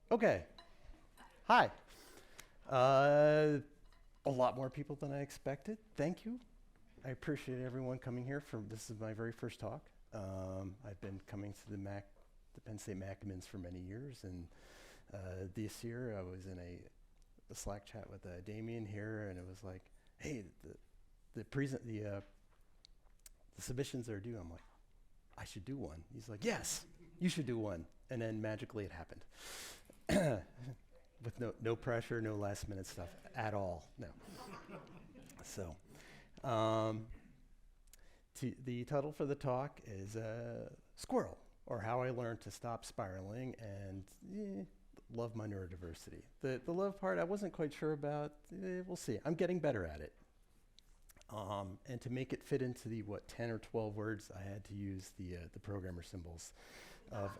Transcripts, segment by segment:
Okay. Hi. Uh, a lot more people than I expected. Thank you. I appreciate everyone coming here. This is my very first talk. I've been coming to the Penn State Macmins for many years, and this year I was in a Slack chat with Damien here, and it was like, "Hey, the submissions are due." I'm like, "I should do one." He's like, "Yes, you should do one," and then magically it happened. With no pressure, no last minute stuff at all. No. So, um, the title for the talk is Squirrel, or How I Learned to Stop Spiraling and Love My Neurodiversity. The love part I wasn't quite sure about. We'll see. I'm getting better at it. And to make it fit into the 10 or 12 words, I had to use the programmer symbols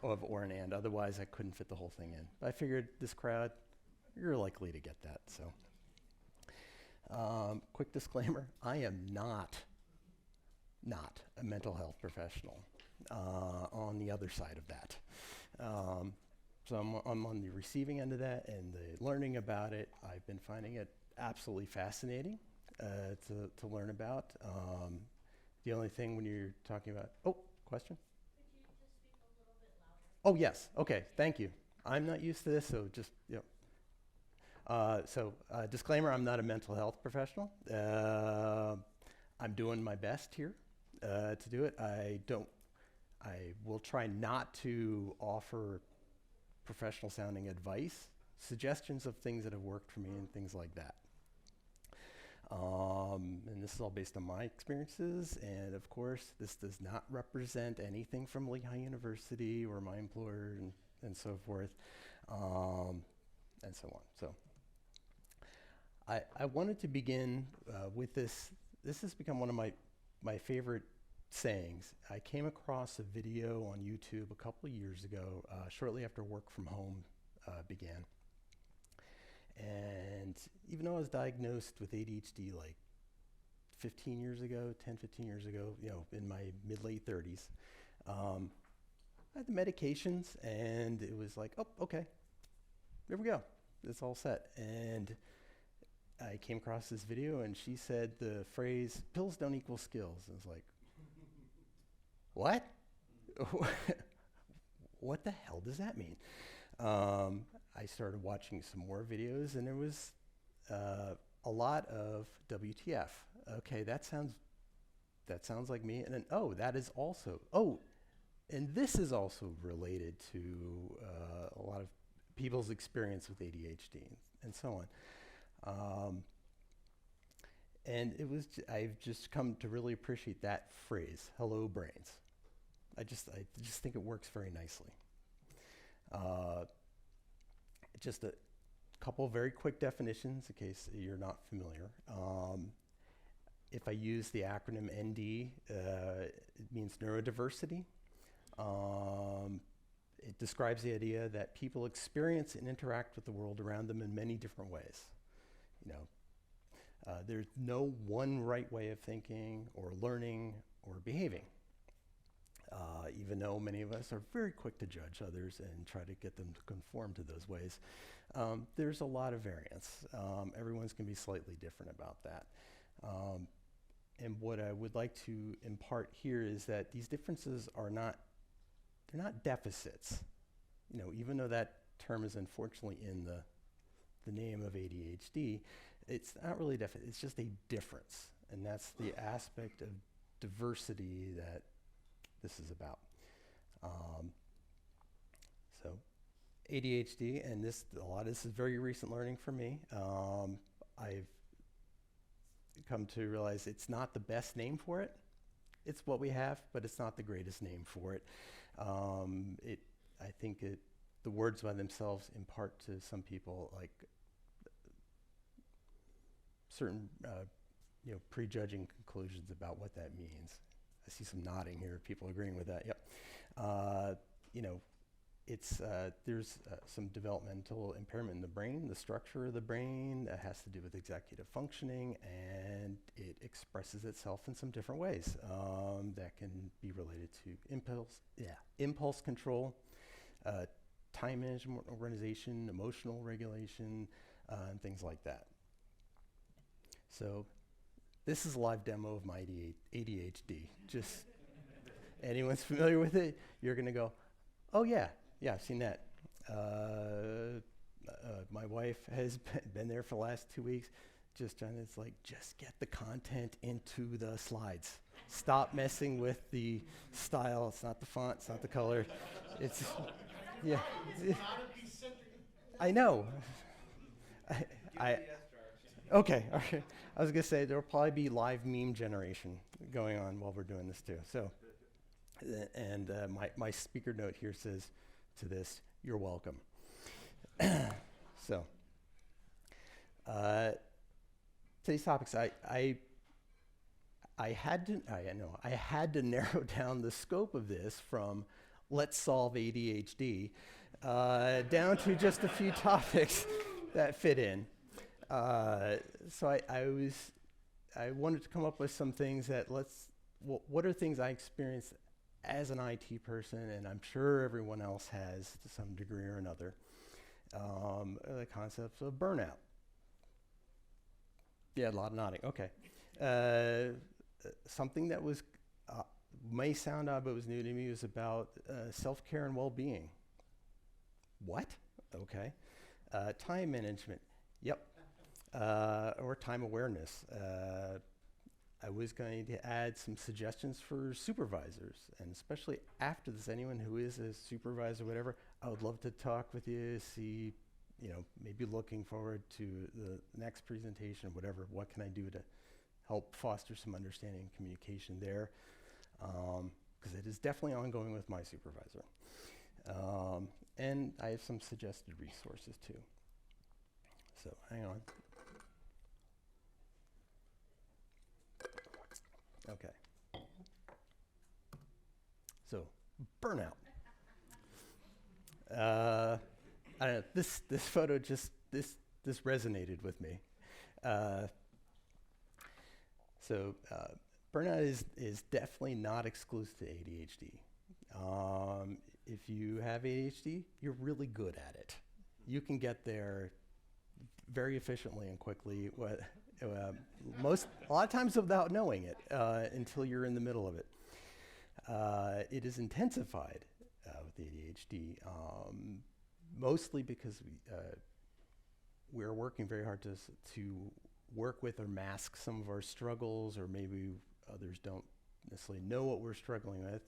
of or and and. Otherwise, I couldn't fit the whole thing in. I figured this crowd, you're likely to get that. So, quick disclaimer: I am not a mental health professional. On the other side of that, so I'm on the receiving end of that, and the learning about it. I've been finding it absolutely fascinating to learn about. The only thing when you're talking about, question? Oh, yes. Okay. Thank you. I'm not used to this, so just, disclaimer, I'm not a mental health professional. I'm doing my best here to do it. I will try not to offer professional sounding advice, suggestions of things that have worked for me and things like that. And this is all based on my experiences, and of course, this does not represent anything from Lehigh University or my employer and so forth, and so on. So I wanted to begin with this. This has become one of my favorite sayings. I came across a video on YouTube a couple of years ago, shortly after work from home began. And even though I was diagnosed with ADHD like 15 years ago, 10, 15 years ago, in my mid-late 30s, I had the medications, and it was like, oh, okay, there we go. It's all set. And I came across this video, and she said the phrase, pills don't equal skills. I was like, what? What the hell does that mean? I started watching some more videos, and there was a lot of WTF. Okay, that sounds like me. And then, that is also, and this is also related to a lot of people's experience with ADHD and so on. And I've just come to really appreciate that phrase, hello brains. I just think it works very nicely. Just a couple of very quick definitions in case you're not familiar. If I use the acronym ND, it means neurodiversity. It describes the idea that people experience and interact with the world around them in many different ways. There's no one right way of thinking or learning or behaving. Even though many of us are very quick to judge others and try to get them to conform to those ways, there's a lot of variance. Everyone's going to be slightly different about that. And what I would like to impart here is that these differences they're not deficits. Even though that term is unfortunately in the name of ADHD, it's not really deficit, it's just a difference. And that's the aspect of diversity that this is about. So ADHD, and a lot of this is very recent learning for me. I've come to realize it's not the best name for it. It's what we have, but it's not the greatest name for it. I think the words by themselves impart to some people like certain prejudging conclusions about what that means. I see some nodding here, people agreeing with that. Yep. There's some developmental impairment in the brain, the structure of the brain that has to do with executive functioning, and it expresses itself in some different ways that can be related to impulse control, time management, organization, emotional regulation, and things like that. So this is a live demo of my ADHD. Just anyone's familiar with it, you're going to go, oh yeah, I've seen that. My wife has been there for the last 2 weeks, just trying to, it's like, just get the content into the slides. Stop messing with the style. It's not the font, it's not the color. It's, yeah. I know. Okay, okay. I was gonna say there'll probably be live meme generation going on while we're doing this too. So, and my speaker note here says to this, you're welcome. So, today's topics, I had to narrow down the scope of this from let's solve ADHD down to just a few topics that fit in. So I wanted to come up with some things that what are things I experienced as an IT person, and I'm sure everyone else has to some degree or another. The concepts of burnout. Yeah, a lot of nodding. Okay. Something that was may sound odd, but was new to me was about self-care and well-being. What? Okay. Time management. Yep. Or time awareness. I was going to add some suggestions for supervisors, and especially after this, anyone who is a supervisor, whatever, I would love to talk with you, see, maybe looking forward to the next presentation, whatever. What can I do to help foster some understanding and communication there? Because it is definitely ongoing with my supervisor. And I have some suggested resources too. So hang on. Okay. So burnout. I don't know. This photo this resonated with me. So burnout is definitely not exclusive to ADHD. If you have ADHD, you're really good at it. You can get there very efficiently and quickly. A lot of times without knowing it until you're in the middle of it. It is intensified with ADHD, mostly because we're working very hard to work with or mask some of our struggles, or maybe others don't necessarily know what we're struggling with.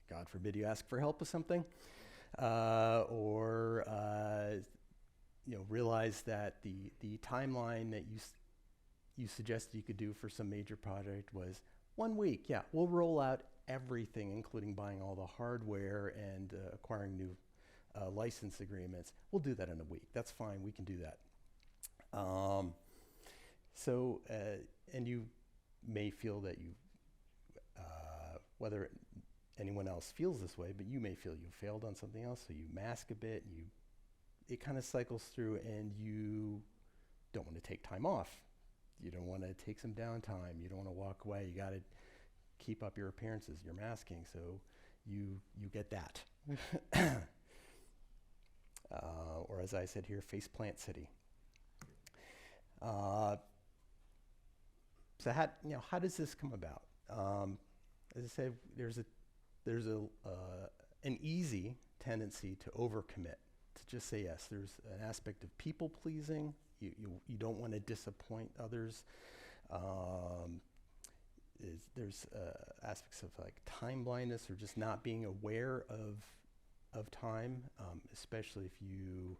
God forbid you ask for help with something, or realize that the timeline that you suggested you could do for some major project was 1 week. Yeah, we'll roll out everything, including buying all the hardware and acquiring new license agreements. We'll do that in a week. That's fine. We can do that. And you may feel that whether anyone else feels this way, but you may feel you failed on something else, so you mask a bit, and it kind of cycles through, and you don't want to take time off. You don't want to take some downtime. You don't want to walk away. You got to keep up your appearances. You're masking, so you get that. Or as I said here, faceplant city. So how does this come about? As I said, there's an easy tendency to overcommit, to just say yes. There's an aspect of people pleasing. You don't want to disappoint others. There's aspects of like time blindness, or just not being aware of time, especially if you,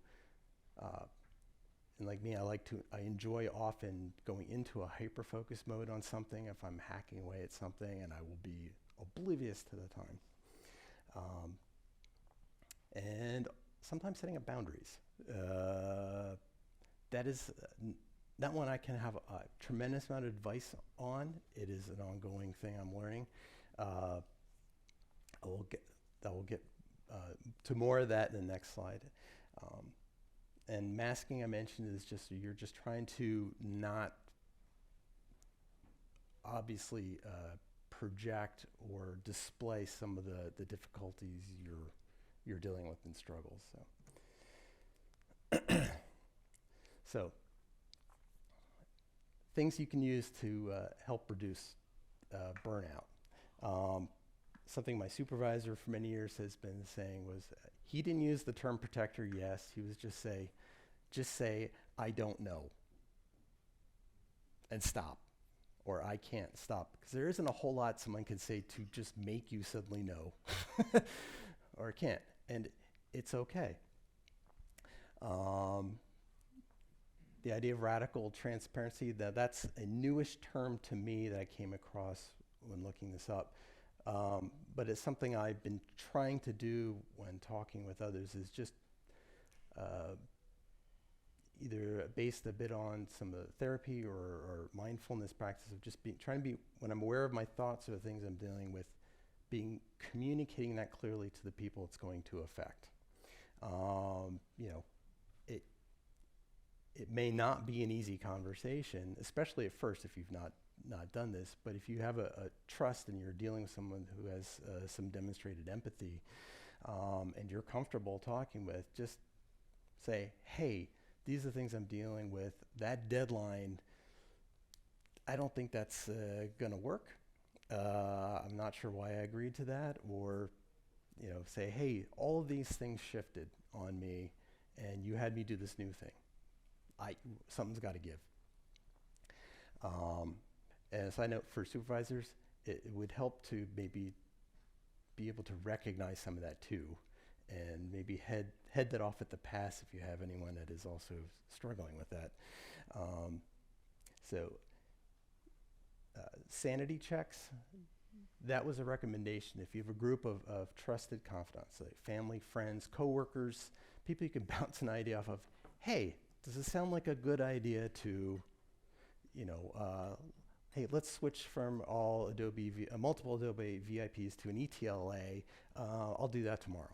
and like me, I enjoy often going into a hyper-focus mode on something if I'm hacking away at something, and I will be oblivious to the time. And sometimes setting up boundaries. That is not one I can have a tremendous amount of advice on. It is an ongoing thing I'm learning. I will get to more of that in the next slide. And masking, I mentioned, is just you're just trying to not obviously project or display some of the difficulties you're you're dealing with in struggles. So things you can use to help reduce burnout. Something my supervisor for many years has been saying was, he didn't use the term protector, yes, he was just say, I don't know, and stop, or I can't stop, because there isn't a whole lot someone can say to just make you suddenly know, or can't, and it's okay. The idea of radical transparency, that's a newish term to me that I came across when looking this up. But it's something I've been trying to do when talking with others, is just either based a bit on some of the therapy or mindfulness practice of just trying to be, when I'm aware of my thoughts or the things I'm dealing with, communicating that clearly to the people it's going to affect. It may not be an easy conversation, especially at first if you've not done this, but if you have a trust and you're dealing with someone who has some demonstrated empathy, and you're comfortable talking with, just say, hey, these are the things I'm dealing with. That deadline, I don't think that's gonna work. I'm not sure why I agreed to that, or say, hey, all of these things shifted on me and you had me do this new thing. Something's got to give. And so I know for supervisors, it would help to maybe be able to recognize some of that too, and maybe head that off at the pass if you have anyone that is also struggling with that. Sanity checks, that was a recommendation. If you have a group of trusted confidants, like family, friends, coworkers, people you can bounce an idea off of, hey, does it sound like a good idea to, hey, let's switch from all multiple Adobe VIPs to an ETLA. I'll do that tomorrow.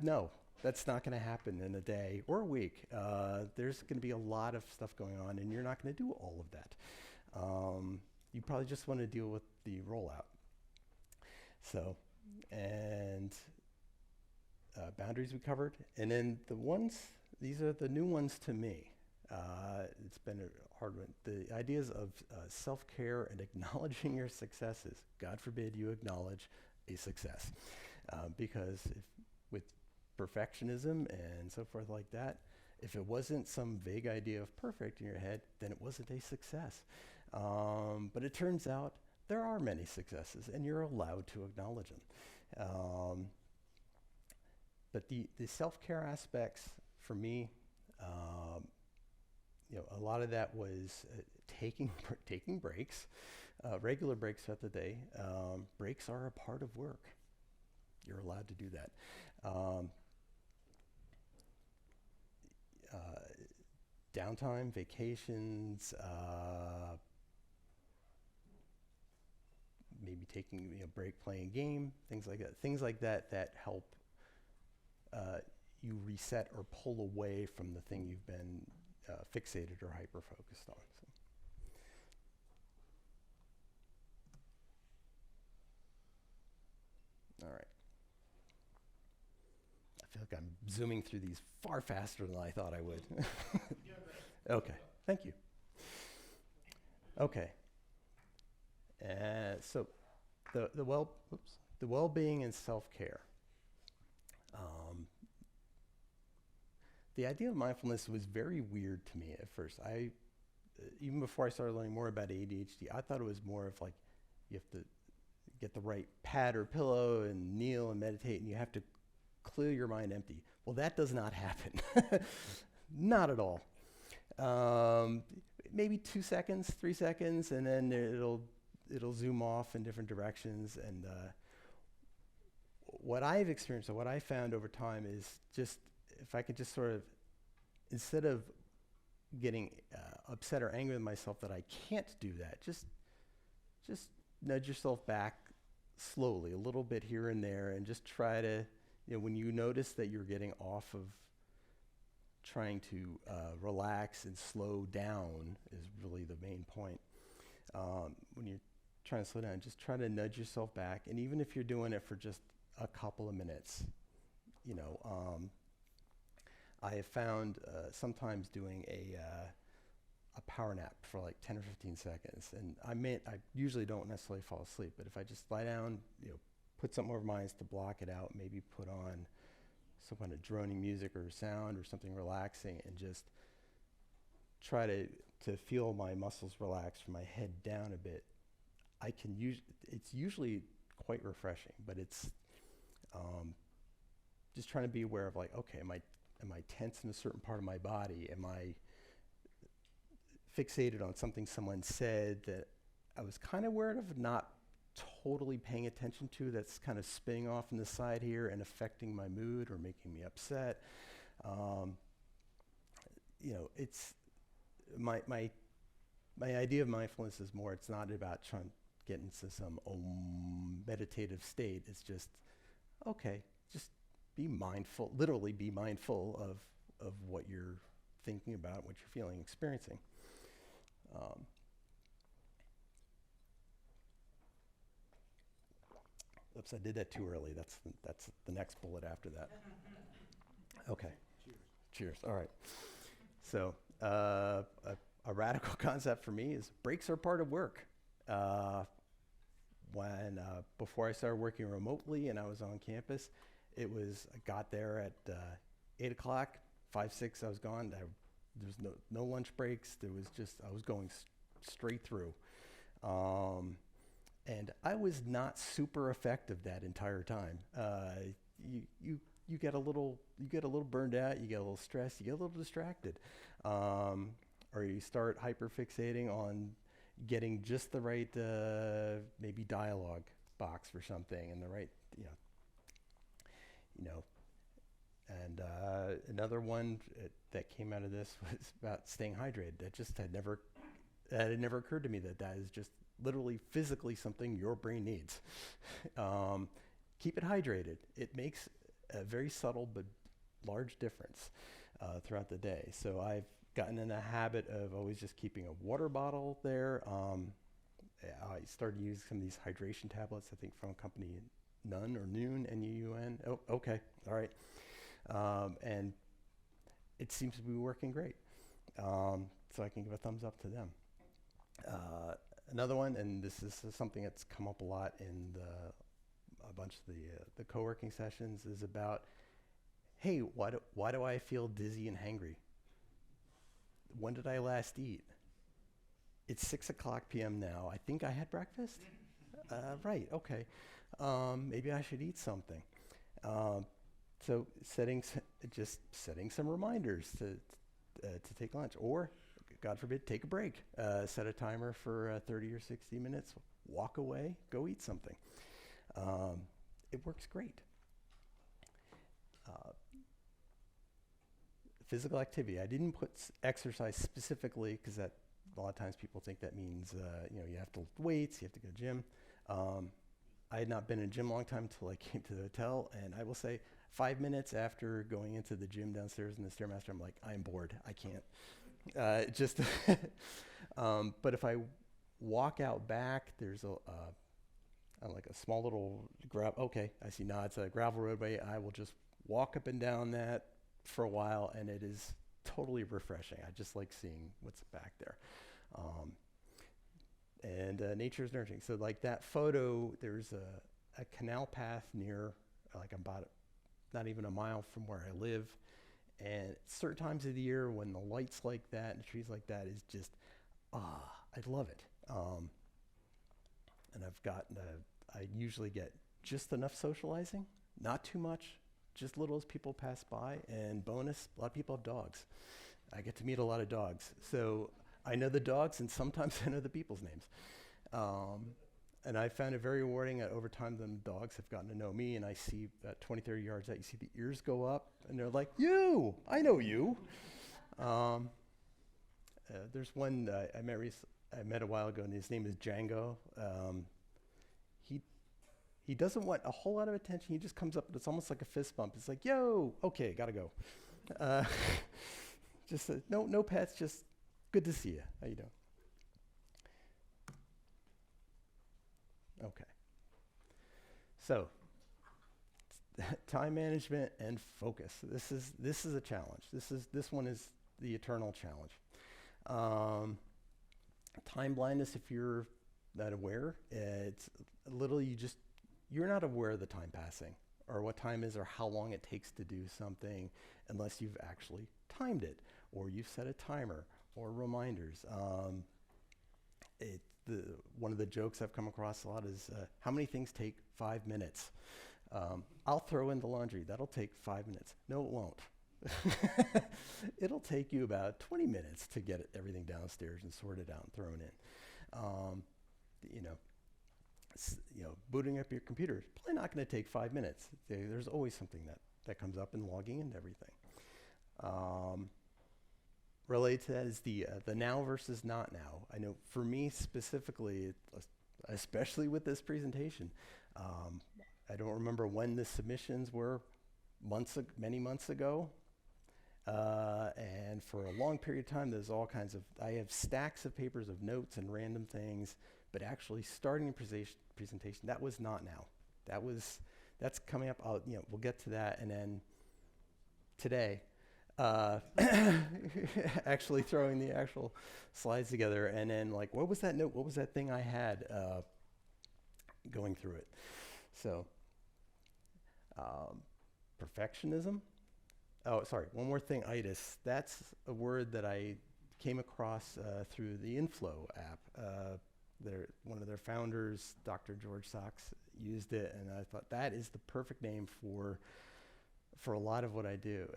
No, that's not going to happen in a day or a week. There's going to be a lot of stuff going on, and you're not going to do all of that. You probably just want to deal with the rollout. So, and boundaries we covered. And then these are the new ones to me. It's been a hard one. The ideas of self-care and acknowledging your successes. God forbid you acknowledge a success. Because with perfectionism and so forth like that, if it wasn't some vague idea of perfect in your head, then it wasn't a success. But it turns out there are many successes, and you're allowed to acknowledge them. But the self-care aspects for me, a lot of that was taking breaks, regular breaks throughout the day. Breaks are a part of work. You're allowed to do that. Downtime, vacations, maybe taking a break, playing a game, things like that that help you reset or pull away from the thing you've been fixated or hyper-focused on. So. All right. I feel like I'm zooming through these far faster than I thought I would. Okay, thank you. Okay. So the well-being and self-care. The idea of mindfulness was very weird to me at first. Even before I started learning more about ADHD, I thought it was more of like you have to get the right pad or pillow and kneel and meditate, and you have to clear your mind empty. Well, that does not happen. Not at all. Maybe 2 seconds, 3 seconds, and then it'll zoom off in different directions. And what I've experienced, or what I found over time, is just if I could just sort of, instead of getting upset or angry with myself that I can't do that, just nudge yourself back slowly, a little bit here and there, and just try to, when you notice that you're getting off of trying to relax and slow down is really the main point. When you're trying to slow down, just try to nudge yourself back. And even if you're doing it for just a couple of minutes, I have found sometimes doing a power nap for like 10 or 15 seconds. And I usually don't necessarily fall asleep, but if I just lie down, put something over my eyes to block it out, maybe put on some kind of droning music or sound or something relaxing, and just try to feel my muscles relax from my head down a bit, it's usually quite refreshing, but it's just trying to be aware of like, okay, am I tense in a certain part of my body? Am I fixated on something someone said that I was kind of aware of, not totally paying attention to, that's kind of spinning off in the side here and affecting my mood or making me upset? It's my idea of mindfulness is more, it's not about trying to get into some meditative state. It's just, okay, just be mindful, literally be mindful of what you're thinking about, what you're feeling, experiencing. Oops, I did that too early. That's the next bullet after that. Okay. Cheers. All right. So a radical concept for me is breaks are part of work. Before I started working remotely and I was on campus, I got there at 8 o'clock, 5, 6, I was gone. There was no lunch breaks. I was going straight through. And I was not super effective that entire time. You get a little burned out, you get a little stressed, you get a little distracted. Or you start hyperfixating on getting just the right maybe dialogue box for something, and the right, And another one that came out of this was about staying hydrated. That just had never occurred to me that is just literally physically something your brain needs. Keep it hydrated. It makes a very subtle but large difference throughout the day. So I've gotten in a habit of always just keeping a water bottle there. I started using some of these hydration tablets, I think from a company, Noon, N-U-U-N. Oh, okay, all right. And it seems to be working great. So I can give a thumbs up to them. Another one, and this is something that's come up a lot in a bunch of the co-working sessions, is about, hey, why do I feel dizzy and hangry? When did I last eat? It's 6 o'clock p.m. now. I think I had breakfast. Right. Okay. Maybe I should eat something. So setting some reminders to take lunch, or God forbid, take a break. Set a timer for 30 or 60 minutes. Walk away. Go eat something. It works great. Physical activity. I didn't put exercise specifically because that a lot of times people think that means you have to lift weights, you have to go to the gym. I had not been in a gym a long time until I came to the hotel, and I will say 5 minutes after going into the gym downstairs in the Stairmaster, I'm like, I'm bored. I can't. But if I walk out back, there's like a small little gravel. Okay, I see now it's a gravel roadway. I will just walk up and down that for a while, and it is totally refreshing. I just like seeing what's back there. And nature is nourishing. So like that photo, there's a canal path near, like about not even a mile from where I live. And certain times of the year when the lights like that and trees like that is just, I love it. And I usually get just enough socializing, not too much, just little as people pass by. And bonus, a lot of people have dogs. I get to meet a lot of dogs. So I know the dogs, and sometimes I know the people's names. And I found it very rewarding over time. The dogs have gotten to know me, and I see about 20, 30 yards out, you see the ears go up, and they're like, you, I know you. There's one I met a while ago, and his name is Django. He doesn't want a whole lot of attention. He just comes up, and it's almost like a fist bump. It's like, yo, okay, gotta go. Just no pets, just good to see you. How you doing? Okay. So, time management and focus. This is a challenge. This one is the eternal challenge. Time blindness, if you're not aware, it's literally you're not aware of the time passing or what time is or how long it takes to do something unless you've actually timed it or you've set a timer or reminders. One of the jokes I've come across a lot is how many things take 5 minutes? I'll throw in the laundry. That'll take 5 minutes. No, it won't. It'll take you about 20 minutes to get everything downstairs and sorted out and thrown in. Booting up your computer is probably not going to take 5 minutes. There's always something that comes up and logging into everything. Related to that is the now versus not now. I know for me specifically, especially with this presentation, I don't remember when the submissions were, many months ago. And for a long period of time, there's all kinds of, I have stacks of papers of notes and random things, but actually starting a presentation, that was not now. That's coming up, we'll get to that. And then today, actually throwing the actual slides together and then like, what was that note? What was that thing I had going through it? So, perfectionism. Oh, sorry, one more thing, itis. That's a word that I came across through the Inflow app. One of their founders, Dr. George Sachs, used it, and I thought that is the perfect name for a lot of what I do.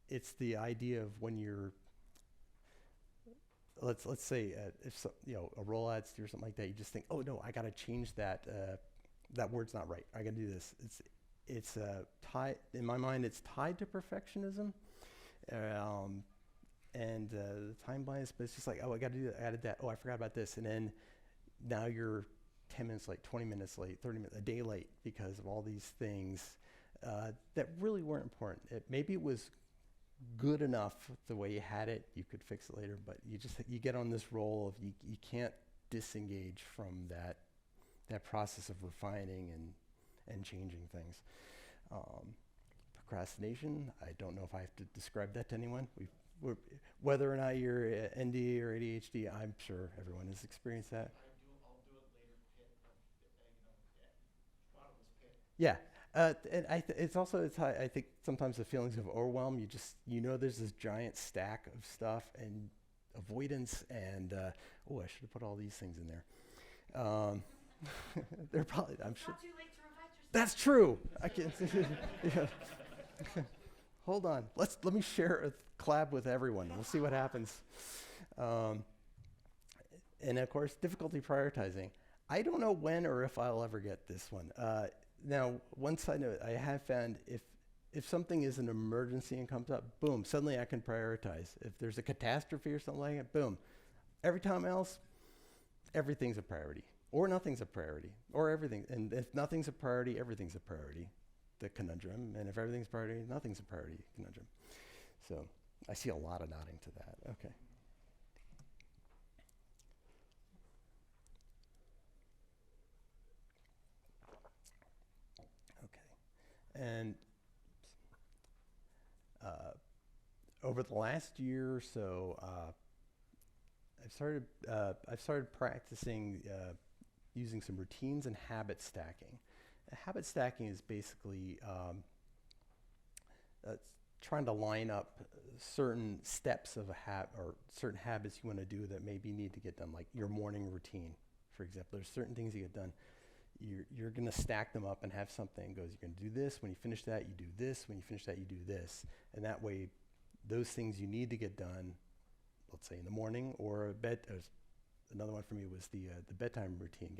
It's the idea of when you're, let's say if a role adds to or something like that, you just think, oh no, I got to change that. That word's not right. I got to do this. It's tied, in my mind, it's tied to perfectionism, and the time bias, but it's just like, oh, I got to do that, I added that, oh, I forgot about this, and then now you're 10 minutes late, 20 minutes late, 30 minutes, a day late because of all these things that really weren't important. Maybe it was good enough the way you had it, you could fix it later, but you get on this role of you can't disengage from that process of refining and changing things. Procrastination, I don't know if I have to describe that to anyone. Whether or not you're ND or ADHD, I'm sure everyone has experienced that. I'll do it later. Bottomless pit. Yeah, and it's also I think sometimes the feelings of overwhelm. There's this giant stack of stuff and avoidance and I should have put all these things in there. They're probably, I'm sure. Not too late to revise yourself. That's true. I can. Yeah. Hold on. Let me share a collab with everyone. We'll see what happens. And of course, difficulty prioritizing. I don't know when or if I'll ever get this one. Now, one side note, I have found if something is an emergency and comes up, boom, suddenly I can prioritize. If there's a catastrophe or something like that, boom. Every time else, everything's a priority. Or nothing's a priority. Or everything. And if nothing's a priority, everything's a priority. The conundrum. And if everything's a priority, nothing's a priority conundrum. So I see a lot of nodding to that. Okay. And over the last year or so, I've started practicing using some routines and habit stacking. Habit stacking is basically trying to line up certain steps of a habit or certain habits you want to do that maybe need to get done, like your morning routine, for example. There's certain things you get done. You're going to stack them up and have something goes, you're going to do this. When you finish that, you do this. When you finish that, you do this. And that way, those things you need to get done, let's say in the morning or another one for me was the bedtime routine,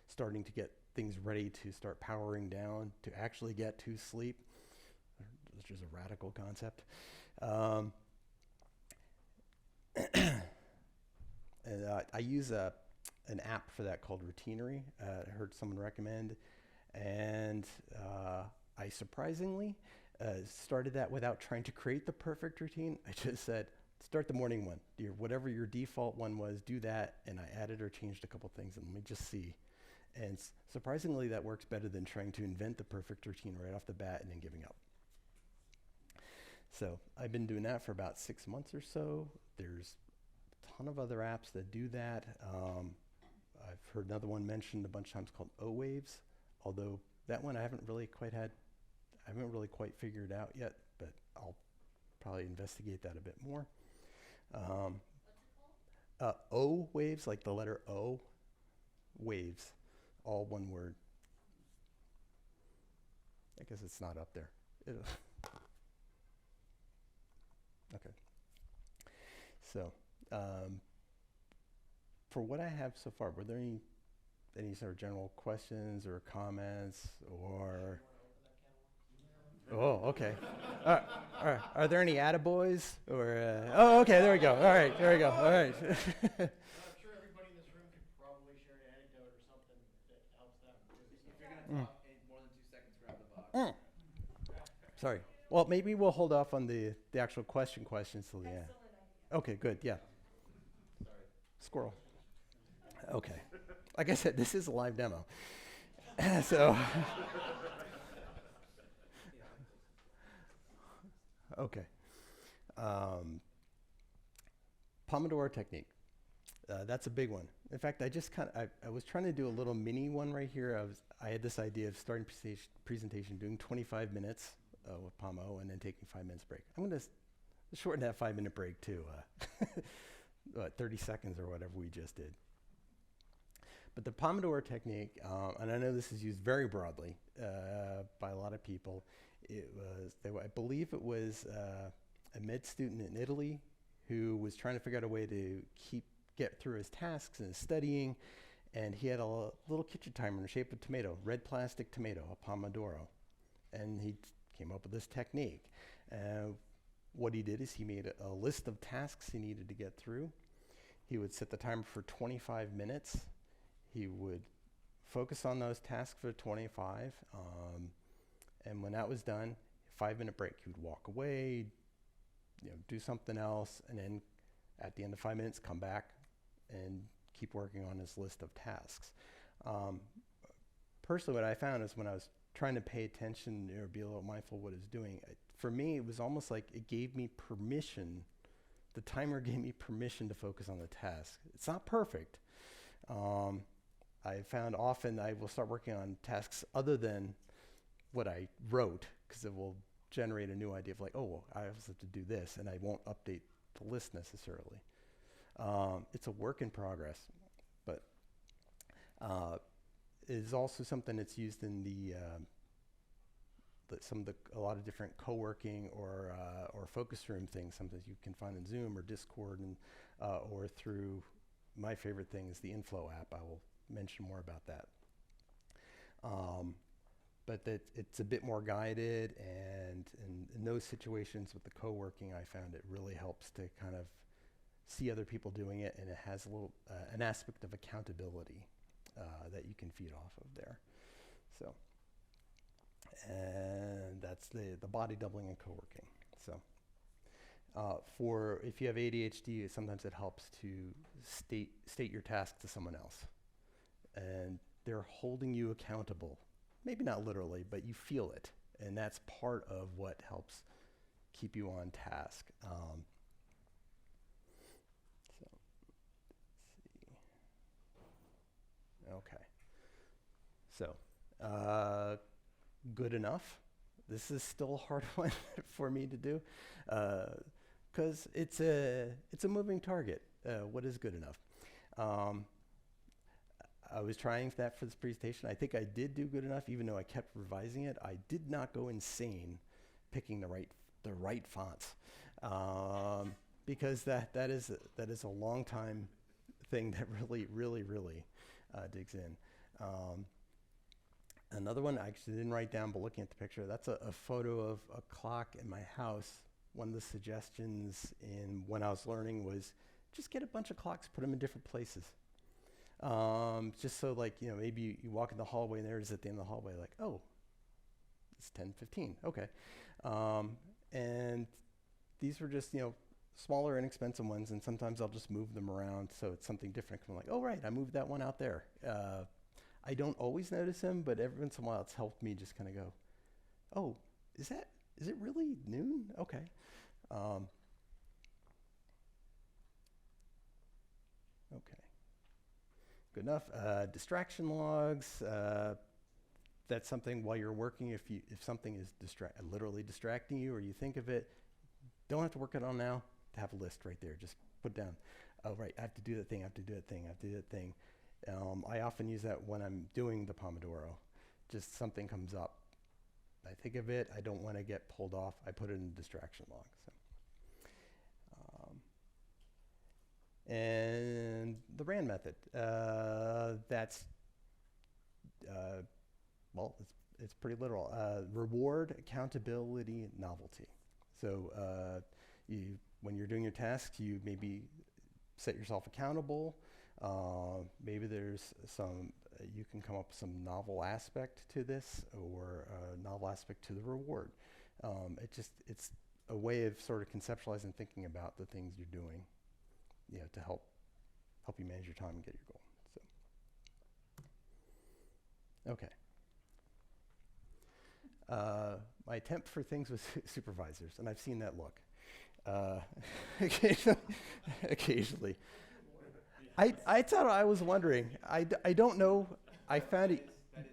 starting to get things ready to start powering down to actually get to sleep, which is a radical concept. And I use an app for that called Routinery. I heard someone recommend, and I surprisingly started that without trying to create the perfect routine. I just said, start the morning one. Whatever your default one was, do that, and I added or changed a couple things, and let me just see. And surprisingly, that works better than trying to invent the perfect routine right off the bat and then giving up. So I've been doing that for about 6 months or so. There's a ton of other apps that do that. I've heard another one mentioned a bunch of times called O-Waves, although that one I haven't really quite figured out yet, but I'll probably investigate that a bit more. O-Waves, like the letter O, waves, all one word. I guess it's not up there. Okay. So, for what I have so far, were there any sort of general questions or comments or? Oh, okay. All right. Are there any attaboys or? Oh, okay. There we go. All right. There we go. All right. I'm sure everybody in this room could probably share an anecdote or something that helps them. If you're going to talk in more than 2 seconds, grab the box. Sorry. Well, maybe we'll hold off on the actual questions till the end. Okay, good. Yeah. Sorry. Squirrel. Okay. Like I said, this is a live demo. So. Okay. Pomodoro technique. That's a big one. In fact, I was trying to do a little mini one right here. I had this idea of starting presentation, doing 25 minutes with Pomo, and then taking 5 minutes break. I'm going to shorten that 5-minute break to 30 seconds or whatever we just did. But the Pomodoro technique, and I know this is used very broadly by a lot of people. I believe it was a med student in Italy who was trying to figure out a way to get through his tasks and his studying, and he had a little kitchen timer in the shape of a tomato, red plastic tomato, a Pomodoro, and he came up with this technique. What he did is he made a list of tasks he needed to get through. He would set the timer for 25 minutes. He would focus on those tasks for 25, and when that was done, 5-minute break. He would walk away, do something else, and then at the end of 5 minutes, come back and keep working on his list of tasks. Personally, what I found is when I was trying to pay attention or be a little mindful of what I was doing, for me, it was almost like it gave me permission. The timer gave me permission to focus on the task. It's not perfect. I found often I will start working on tasks other than what I wrote, because it will generate a new idea of like, oh, well, I also have to do this, and I won't update the list necessarily. It's a work in progress, but it is also something that's used in a lot of different co-working or focus room things. Sometimes you can find in Zoom or Discord, and or through my favorite thing is the Inflow app. I will mention more about that. But that it's a bit more guided, and in those situations with the co-working, I found it really helps to kind of see other people doing it, and it has a little an aspect of accountability that you can feed off of there. So, and that's the body doubling and co-working. So, for if you have ADHD, sometimes it helps to state your task to someone else, and they're holding you accountable. Maybe not literally, but you feel it, and that's part of what helps keep you on task. So, let's see. Okay. So, good enough. This is still a hard one for me to do, because it's a moving target. What is good enough? I was trying that for this presentation. I think I did do good enough, even though I kept revising it. I did not go insane picking the right fonts, because that is a long time thing that really digs in. Another one I actually didn't write down, but looking at the picture, that's a photo of a clock in my house. One of the suggestions when I was learning was just get a bunch of clocks, put them in different places. Just so maybe you walk in the hallway and there it is at the end of the hallway, like, oh, it's 10:15, okay. And these were just, smaller, inexpensive ones, and sometimes I'll just move them around so it's something different. I'm like, oh, right, I moved that one out there. I don't always notice them, but every once in a while it's helped me just kind of go, oh, is it really noon? Okay. Okay. Good enough. Distraction logs. That's something while you're working, if something is literally distracting you, or you think of it, don't have to work it on now. Have a list right there. Just put down, oh, right, I have to do that thing, I have to do that thing, I have to do that thing. I often use that when I'm doing the Pomodoro. Just something comes up. I think of it, I don't want to get pulled off, I put it in the distraction log. So. And the RAND method. That's, well, it's pretty literal. Reward, accountability, novelty. So when you're doing your tasks, you maybe set yourself accountable. Maybe there's you can come up with some novel aspect to this, or a novel aspect to the reward. It's a way of sort of conceptualizing, thinking about the things you're doing, to help you manage your time and get your goal. So, okay. My attempt for things with supervisors, and I've seen that look. Occasionally. I thought, I was wondering. I don't know. I found it. That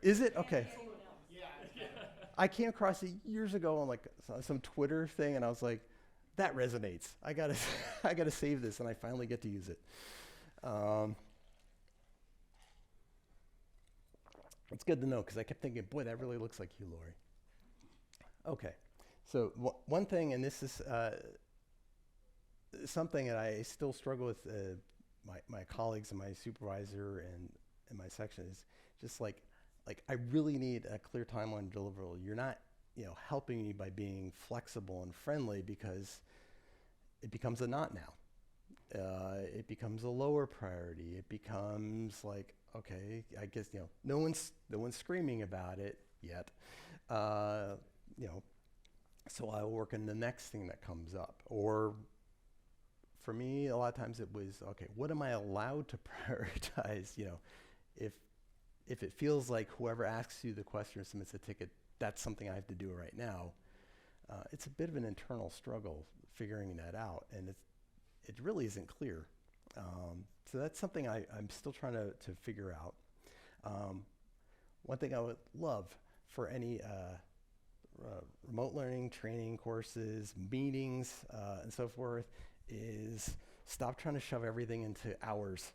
is humor. Is it? Okay. Yeah. I came across it years ago on like some Twitter thing, and I was like, that resonates. I gotta save this, and I finally get to use it. It's good to know, because I kept thinking, boy, that really looks like you, Lori. Okay, so one thing, and this is something that I still struggle with my colleagues and my supervisor and my section, is just like I really need a clear timeline deliverable. You're not helping me by being flexible and friendly, because it becomes a not now. It becomes a lower priority. It becomes like, okay, I guess no one's screaming about it yet. So I'll work on the next thing that comes up. Or for me, a lot of times it was, okay, what am I allowed to prioritize? If it feels like whoever asks you the question or submits a ticket, that's something I have to do right now. It's a bit of an internal struggle figuring that out, and it really isn't clear. So that's something I'm still trying to figure out. One thing I would love for any remote learning, training courses, meetings, and so forth, is stop trying to shove everything into hours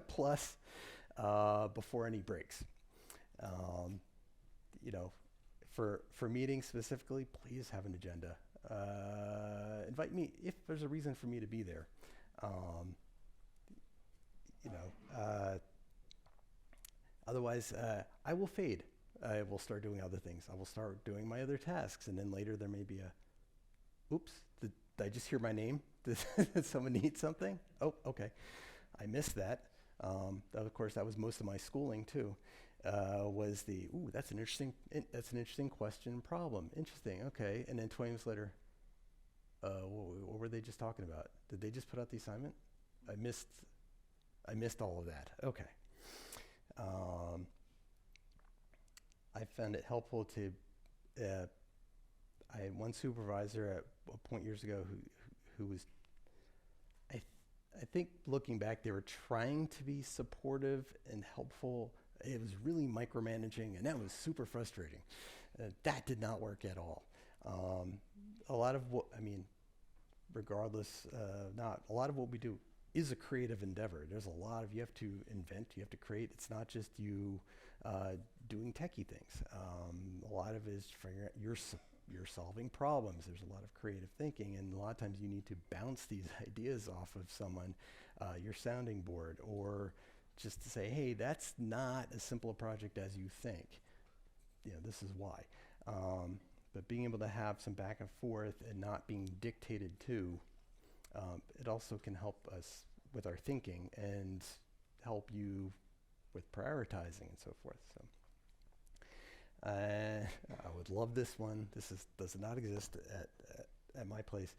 plus before any breaks. For meetings specifically, please have an agenda. Invite me if there's a reason for me to be there. Otherwise, I will fade. I will start doing other things. I will start doing my other tasks, and then later there may be oops, did I just hear my name? Did someone need something? Oh, okay, I missed that. Of course, that was most of my schooling too. Was that's an interesting question and problem. Interesting, okay. And then 20 minutes later, what were they just talking about? Did they just put out the assignment? I missed all of that. Okay. I found it helpful to, I had one supervisor at a point years ago who was, I think looking back, they were trying to be supportive and helpful. It was really micromanaging, and that was super frustrating. That did not work at all. A lot of what we do is a creative endeavor. There's a lot of, you have to invent, you have to create. It's not just you doing techie things. A lot of it is figuring out you're solving problems. There's a lot of creative thinking, and a lot of times you need to bounce these ideas off of someone, your sounding board, or just to say, hey, that's not as simple a project as you think. This is why. But being able to have some back and forth and not being dictated to, it also can help us with our thinking and help you with prioritizing and so forth. So I would love this one. Does not exist at my place.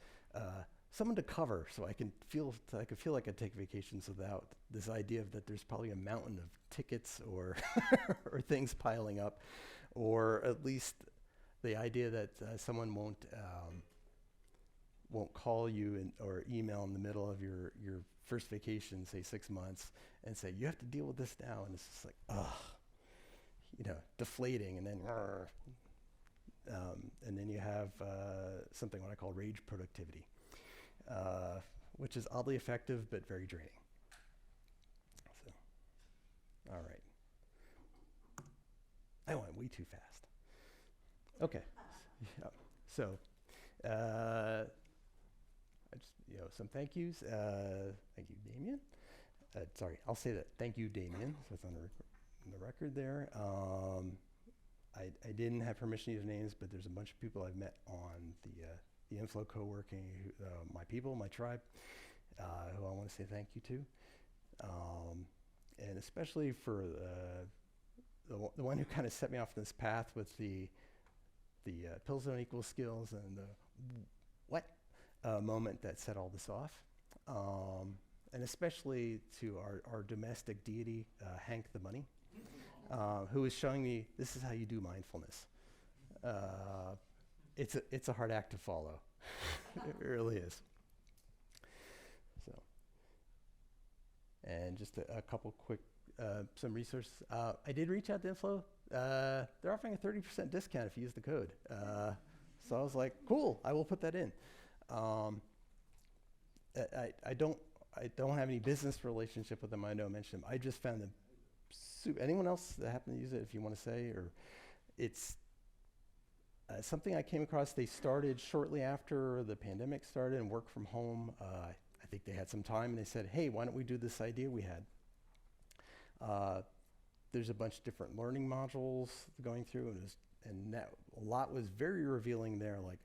someone to cover, so I can feel like I take vacations without this idea of that there's probably a mountain of tickets or or things piling up, or at least the idea that someone won't call you or email in the middle of your first vacation, say 6 months, and say you have to deal with this now, and it's just like deflating, and then you have something what I call rage productivity. Which is oddly effective but very draining. So, all right. I went way too fast. Okay. Yeah. So, some thank yous. Thank you, Damien. Sorry, I'll say that. Thank you, Damien. So it's on the record there. I didn't have permission to use names, but there's a bunch of people I've met on the Inflow co-working, my people, my tribe, who I want to say thank you to. And especially for the one who kind of set me off this path with the pills don't equal skills and the moment that set all this off. And especially to our domestic deity, Hank the Money, who was showing me this is how you do mindfulness. It's a hard act to follow. It really is. So, and just a couple quick some resources. I did reach out to Inflow. They're offering a 30% discount if you use the code. So I was like, cool, I will put that in. I don't have any business relationship with them. I know I mentioned them. I just found them. Anyone else that happened to use it, if you want to say, or it's. Something I came across, they started shortly after the pandemic started and work from home. I think they had some time and they said, hey, why don't we do this idea we had? There's a bunch of different learning modules going through, and a lot was very revealing there, like,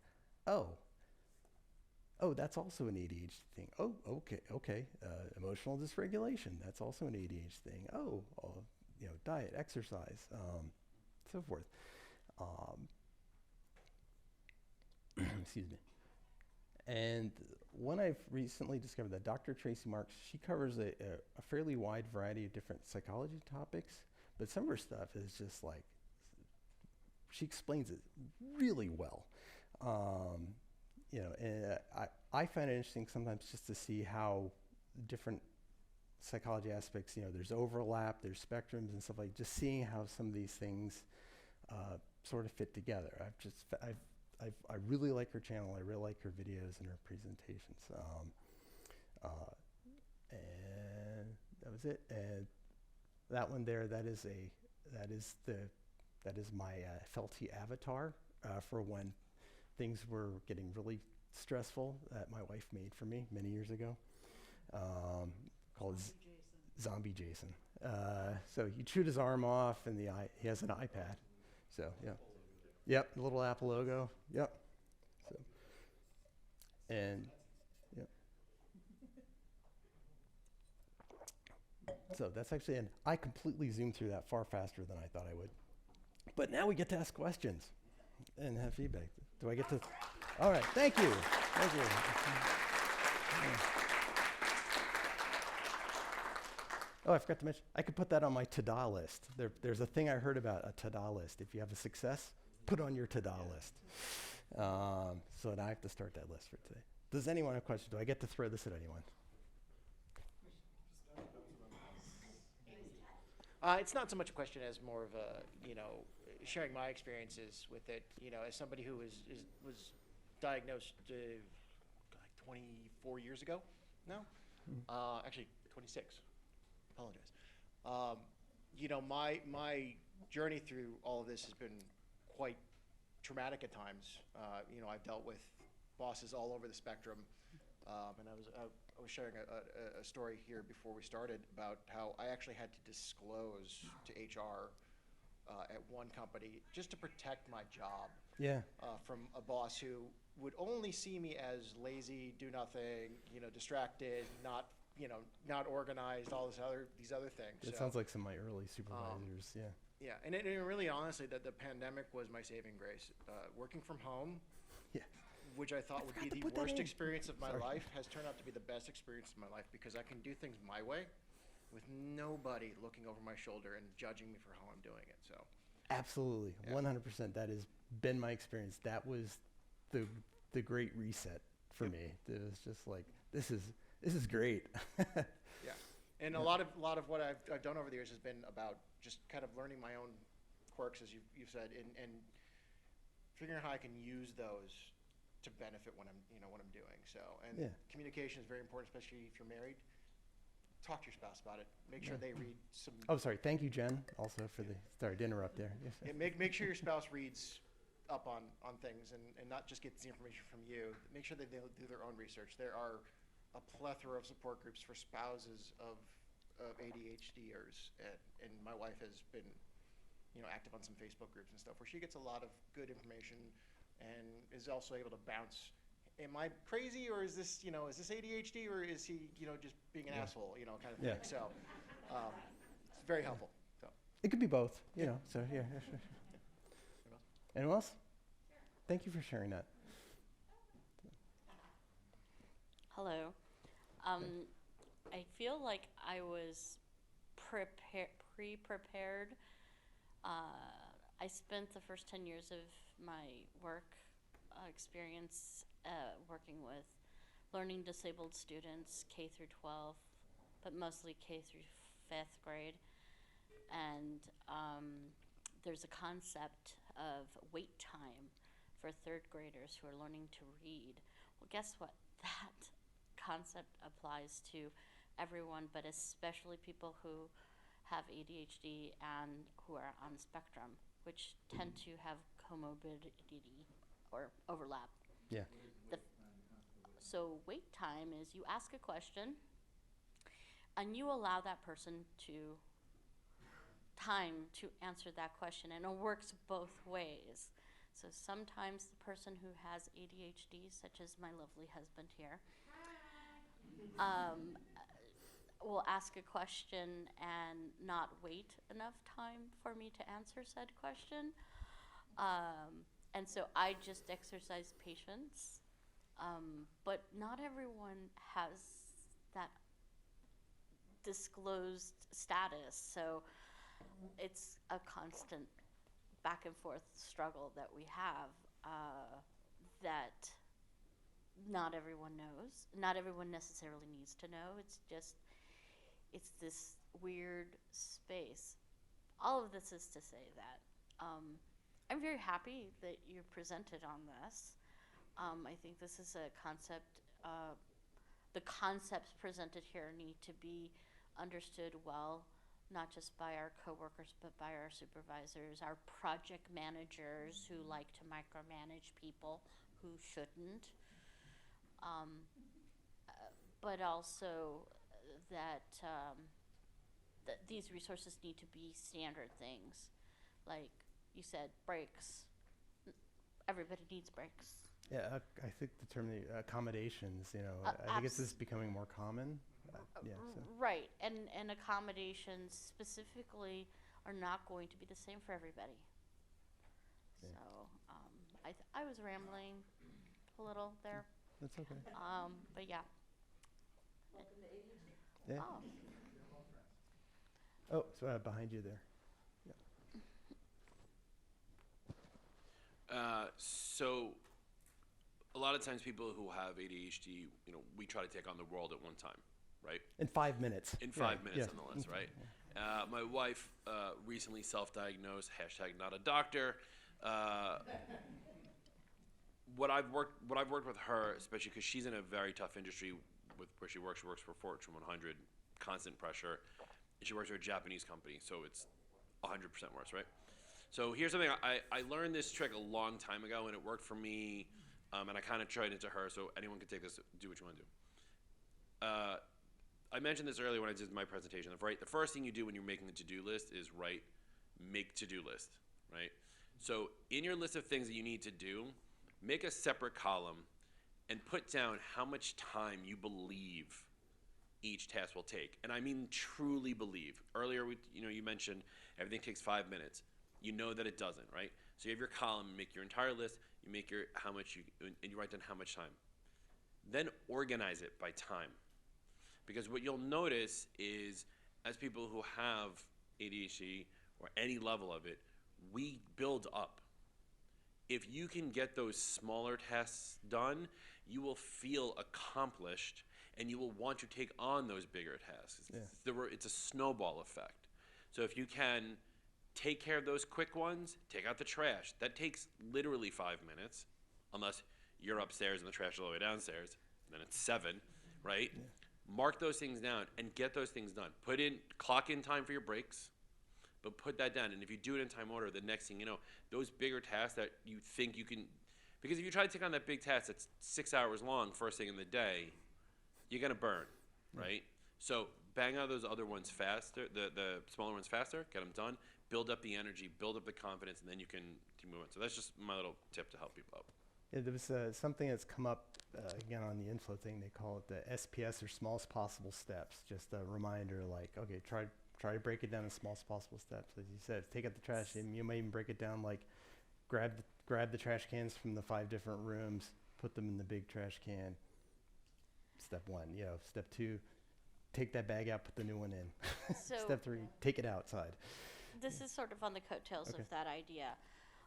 oh, that's also an ADHD thing. Oh, okay. Emotional dysregulation, that's also an ADHD thing. Diet, exercise, so forth. Excuse me. And one I've recently discovered, that Dr. Tracy Marks, she covers a fairly wide variety of different psychology topics, but some of her stuff is just like, she explains it really well. And I find it interesting sometimes just to see how different psychology aspects, there's overlap, there's spectrums and stuff, like just seeing how some of these things sort of fit together. I really like her channel. I really like her videos and her presentations. And that was it. And that one there, that is my Felty avatar for when things were getting really stressful that my wife made for me many years ago, called Zombie Jason. So he chewed his arm off, and he has an iPad. So yeah. Yep, the little Apple logo. Yep. So that's actually, and I completely zoomed through that far faster than I thought I would. But now we get to ask questions and have feedback. Do I get to? All right, thank you. Thank you. Oh, I forgot to mention, I could put that on my to-do list. There's a thing I heard about, a to-do list. If you have a success, put on your to-do list. So now I have to start that list for today. Does anyone have questions? Do I get to throw this at anyone? It's not so much a question as more of a, sharing my experiences with it. As somebody who was diagnosed like 24 years ago now, actually 26. Apologize. My journey through all of this has been quite traumatic at times. I've dealt with bosses all over the spectrum, and I was sharing a story here before we started about how I actually had to disclose to HR at one company just to protect my job. Yeah. From a boss who would only see me as lazy, do nothing, distracted, not organized, all these other things. It sounds like some of my early supervisors. Yeah. Yeah, and really honestly, that the pandemic was my saving grace. Working from home. Yeah. which I thought would forgot be to put the that worst in. experience of my Sorry. life, has turned out to be the best experience of my life because I can do things my way with nobody looking over my shoulder and judging me for how I'm doing it. So Absolutely, Yeah. 100%. That has been my experience. That was the great reset for Yep. me. It was just like, this is great. yeah, and a lot of what I've done over the years has been about just kind of learning my own quirks, as you said, and figuring out how I can use those to benefit when I'm doing. So, and Yeah. communication is very important, especially if you're married. Talk to your spouse about it. Make sure they read some. Oh, sorry. Thank you, Jen, also for the. Sorry to interrupt there. Yes. Yeah, make sure your spouse reads up on things and not just gets the information from you. Make sure that they'll do their own research. There are a plethora of support groups for spouses of ADHDers, and my wife has been, active on some Facebook groups and stuff where she gets a lot of good information and is also able to bounce. Am I crazy, or is this ADHD, or is he, just being an asshole, kind of thing. Yeah. So it's very helpful. So. It could be both, So yeah. Sure. Anyone else? Thank you for sharing that. Hello. I feel like I was pre-prepared. I spent the first 10 years of my work experience working with learning disabled students, K through 12, but mostly K through 5th grade. And there's a concept of wait time for 3rd graders who are learning to read. Well, guess what? That concept applies to everyone, but especially people who have ADHD and who are on the spectrum, which tend to have comorbidity or overlap. Yeah. So wait time is you ask a question and you allow that person time to answer that question, and it works both ways. So sometimes the person who has ADHD, such as my lovely husband here, will ask a question and not wait enough time for me to answer said question. And so I just exercise patience. But not everyone has that disclosed status. So it's a constant back and forth struggle that we have that not everyone knows. Not everyone necessarily needs to know. It's this weird space. All of this is to say that I'm very happy that you presented on this. I think this is a concept, the concepts presented here need to be understood well, not just by our coworkers, but by our supervisors, our project managers who like to micromanage people who shouldn't. But also that these resources need to be standard things. Like you said, breaks. Everybody needs breaks. Yeah, I think the term accommodations, I think it's just becoming more common. Yeah. So. Right, and accommodations specifically are not going to be the same for everybody. Yeah. So I was rambling a little there, That's okay. but yeah. Yeah. Oh, so behind you there. So a lot of times people who have ADHD, we try to take on the world at one time, right? In 5 minutes. In 5 minutes, yeah. nonetheless, right? My wife recently self-diagnosed, #not a doctor. What I've worked with her, especially because she's in a very tough industry where she works for Fortune 100, constant pressure, and she works for a Japanese company, so it's 100% worse, right? So here's something, I learned this trick a long time ago, and it worked for me, and I kind of tried it to her, so anyone can take this, do what you want to do. I mentioned this earlier when I did my presentation. The first thing you do when you're making the to-do list is make to-do list, right? So in your list of things that you need to do, make a separate column and put down how much time you believe each task will take. And I mean truly believe. Earlier, you mentioned everything takes 5 minutes. You know that it doesn't, right? So you have your column, you make your entire list, you make your how much you, and you write down how much time. Then organize it by time. Because what you'll notice is, as people who have ADHD or any level of it, we build up. If you can get those smaller tasks done, you will feel accomplished and you will want to take on those bigger tasks. It's a snowball effect. So if you can take care of those quick ones, take out the trash. That takes literally 5 minutes, unless you're upstairs and the trash is all the way downstairs. Then it's 7, right? Yeah. Mark those things down and get those things done. Clock in time for your breaks, but put that down. And if you do it in time order, the next thing you know, those bigger tasks that you think you can, because if you try to take on that big task that's 6 hours long first thing in the day, you're gonna burn, right? So bang out those other ones faster, the smaller ones faster, get them done, build up the energy, build up the confidence, and then you can move on. So that's just my little tip to help people out. Yeah, there was something that's come up again on the inflow thing. They call it the SPS, or smallest possible steps. Just a reminder, like, okay, try to break it down in smallest possible steps. As you said, take out the trash, and you might even break it down like grab the trash cans from the 5 different rooms, put them in the big trash can. Step 1, Step 2, take that bag out, put the new one in. So Step 3, take it outside. This is sort of on the coattails of that idea.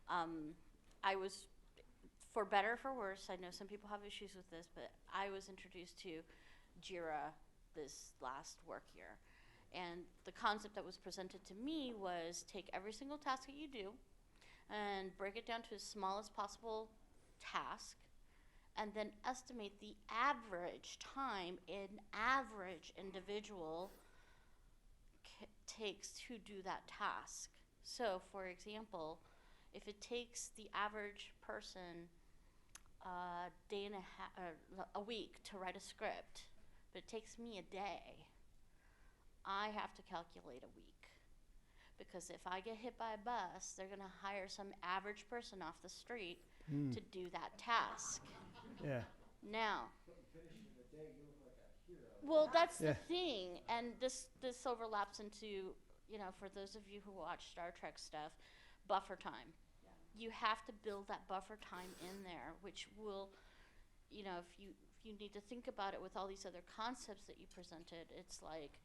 I was, for better or for worse, I know some people have issues with this, but I was introduced to JIRA this last work year. And the concept that was presented to me was take every single task that you do and break it down to the smallest possible task, and then estimate the average time an average individual takes to do that task. So, for example, if it takes the average person a week to write a script, but it takes me a day, I have to calculate a week. Because if I get hit by a bus, they're gonna hire some average person off the street to do that task. Yeah. Now, well, that's the thing, and this overlaps into, for those of you who watch Star Trek stuff, buffer time. You have to build that buffer time in there, which will, if you need to think about it with all these other concepts that you presented, it's like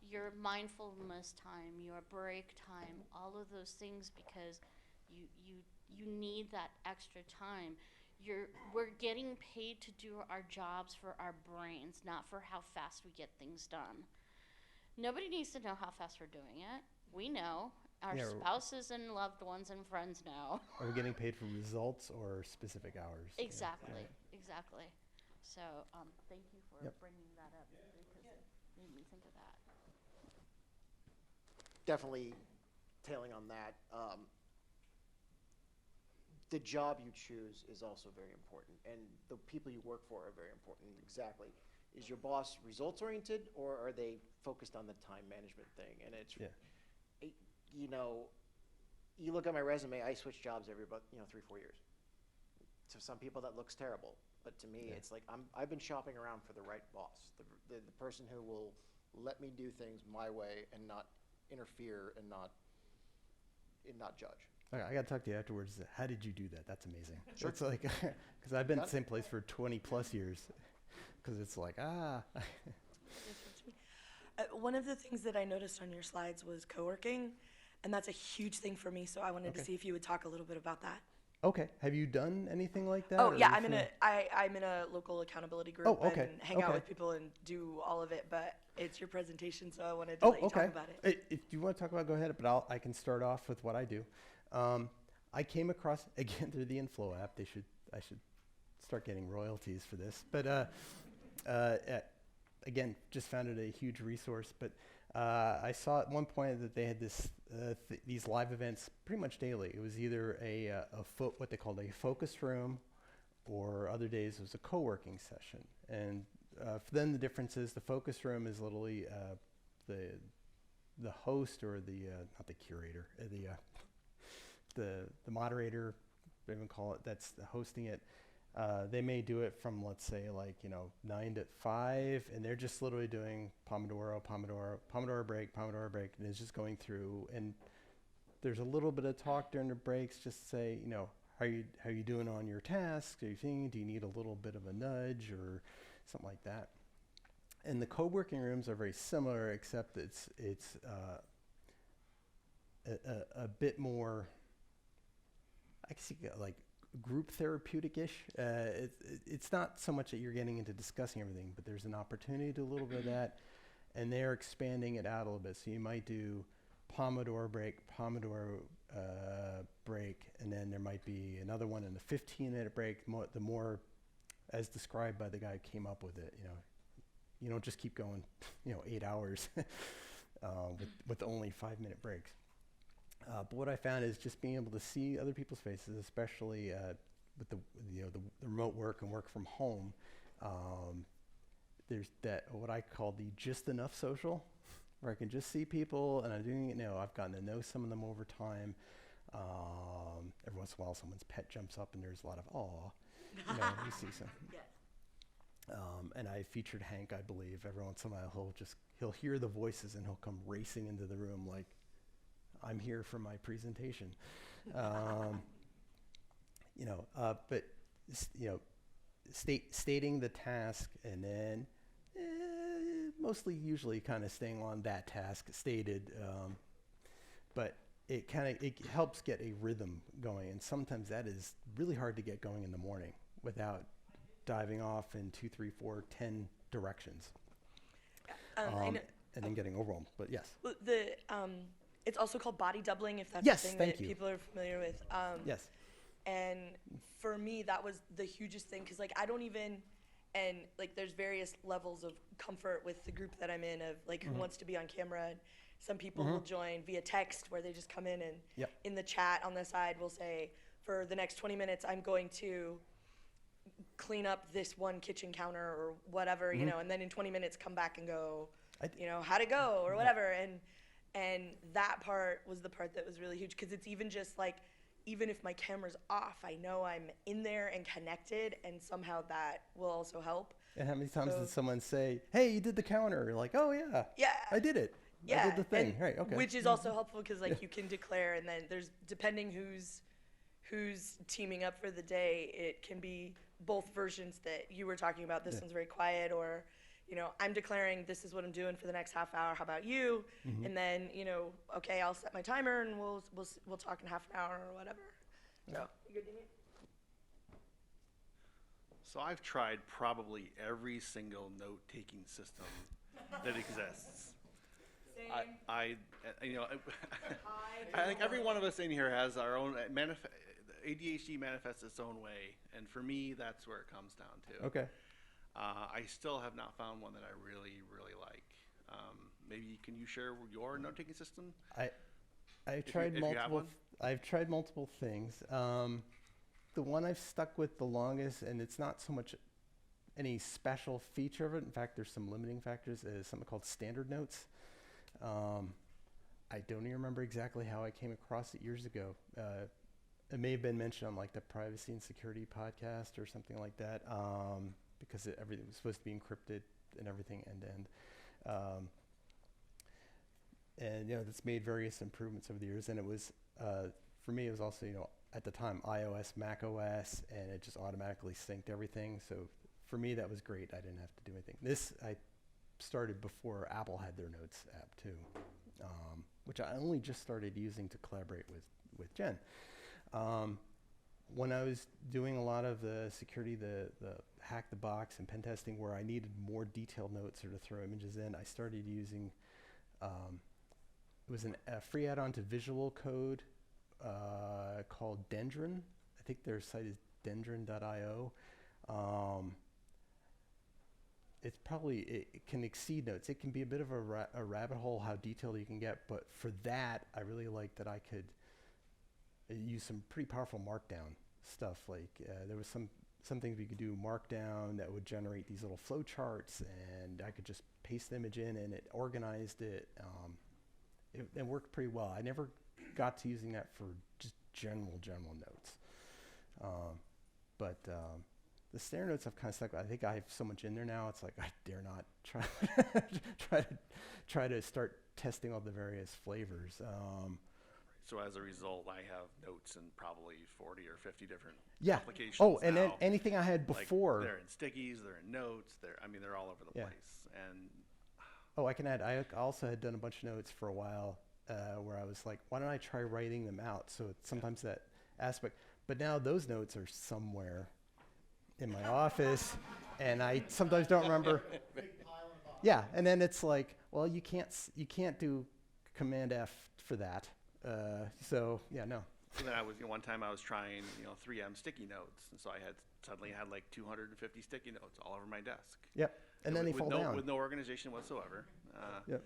your mindfulness time, your break time, all of those things, because you need that extra time. We're getting paid to do our jobs for our brains, not for how fast we get things done. Nobody needs to know how fast we're doing it. We know. Our spouses and loved ones and friends know. Are we getting paid for results or specific hours? Exactly. So thank you for bringing that up, because it made me think of that. Definitely tailing on that. The job you choose is also very important, and the people you work for are very important. Exactly. Is your boss results oriented, or are they focused on the time management thing? And it's, you look at my resume, I switch jobs every about 3-4 years. To some people that looks terrible, but to me it's like I've been shopping around for the right boss, the person who will let me do things my way and not interfere and not judge. Okay, I got to talk to you afterwards. How did you do that? That's amazing. Sure. It's like, because I've been at the same place for 20 plus years. Because it's like, One of the things that I noticed on your slides was co-working, and that's a huge thing for me, so I wanted to see if you would talk a little bit about that. Okay. Have you done anything like that? Oh, yeah, I'm in a local accountability group and hang out with people and do all of it, but it's your presentation, so I wanted to let you talk about it. If you want to talk about it, go ahead, but I can start off with what I do. I came across, again, through the Inflow app. I should start getting royalties for this, but again, just found it a huge resource. But I saw at one point that they had these live events pretty much daily. It was either what they called a focus room, or other days it was a co-working session. And for them, the difference is the focus room is literally the host, or not the curator, the moderator, they even call it, that's hosting it. They may do it from, let's say, 9 to 5, and they're just literally doing Pomodoro break, and it's just going through. And there's a little bit of talk during the breaks, just say, you know, how you doing on your tasks? Are you thinking, do you need a little bit of a nudge or something like that? And the co-working rooms are very similar, except it's a bit more, I guess you get like group therapeutic-ish. It's not so much that you're getting into discussing everything, but there's an opportunity to do a little bit of that, and they're expanding it out a little bit. So you might do Pomodoro break, and then there might be another one in the 15-minute break. The more, as described by the guy who came up with it, you know, you don't just keep going, you know, 8 hours with only 5-minute breaks. But what I found is just being able to see other people's faces, especially with the remote work and work from home. There's that what I call the just enough social, where I can just see people and I'm doing it now. I've gotten to know some of them over time. Every once in a while, someone's pet jumps up and there's a lot of awe. You know, you see some. Yes. And I featured Hank, I believe. Every once in a while, he'll hear the voices and he'll come racing into the room like, I'm here for my presentation. You know, but you know, stating the task and then mostly usually kind of staying on that task stated, but it helps get a rhythm going, and sometimes that is really hard to get going in the morning without diving off in 2, 3, 4, 10 directions, and then getting overwhelmed. But yes. Well, it's also called body doubling, if that's something that people are familiar with. Yes. And for me, that was the hugest thing, because like I don't even, and like there's various levels of comfort with the group that I'm in of like who wants to be on camera. And some people will join via text where they just come in and in the chat on the side will say, for the next 20 minutes, I'm going to clean up this one kitchen counter or whatever, you know, and then in 20 minutes come back and go, you know, how'd it go or whatever. And that part was the part that was really huge, because it's even just like, even if my camera's off, I know I'm in there and connected, and somehow that will also help. And how many times did someone say, hey, you did the counter? You're like, oh yeah, I did it. Yeah, I did the thing. Right, okay. Which is also helpful, because like you can declare, and then there's, depending who's teaming up for the day, it can be both versions that you were talking about. This one's very quiet, or, you know, I'm declaring this is what I'm doing for the next half hour. How about you? And then, you know, okay, I'll set my timer and we'll talk in half an hour or whatever. So, you good, Damien? So I've tried probably every single note-taking system that exists. Same. I you know, I think every one of us in here has our own ADHD manifests its own way, and for me, that's where it comes down to. Okay. I still have not found one that I really, really like. Maybe can you share your note-taking system? I've tried multiple things. The one I've stuck with the longest, and it's not so much any special feature of it. In fact, there's some limiting factors. Is something called standard notes. I don't even remember exactly how I came across it years ago. It may have been mentioned on like the Privacy and Security podcast or something like that, because everything was supposed to be encrypted and everything end to end. And you know, that's made various improvements over the years. And it was, for me, it was also, you know, at the time iOS, Mac OS, and it just automatically synced everything. So for me, that was great. I didn't have to do anything. This I started before Apple had their Notes app too, which I only just started using to collaborate with Jen. When I was doing a lot of the security, the hack the box and pen testing, where I needed more detailed notes or to throw images in, I started using, it was a free add-on to Visual Code called Dendron. I think their site is dendron.io. It's probably, it can exceed notes. It can be a bit of a rabbit hole how detailed you can get, but for that, I really liked that I could use some pretty powerful markdown stuff. Like there was some things we could do markdown that would generate these little flow charts, and I could just paste the image in and it organized it. It worked pretty well. I never got to using that for just general notes. But the standard notes I've kind of stuck with. I think I have so much in there now. It's like I dare not try to start testing all the various flavors. so as a result, I have notes in probably 40 or 50 different Yeah. applications. Oh, and then now. anything I had Like, before. they're in stickies, they're in notes, they're all over the Yeah. place. And Oh, I can add. I also had done a bunch of notes for a while where I was like, why don't I try writing them out? So it's sometimes that aspect. But now those notes are somewhere in my office, and I sometimes don't remember. Yeah, and then it's like, well, you can't do Command F for that. So yeah, no. so then one time I was trying, 3M sticky notes, and so I suddenly had like 250 sticky notes all over my desk. Yep. And then they with fall no, down. with no organization whatsoever. Yep.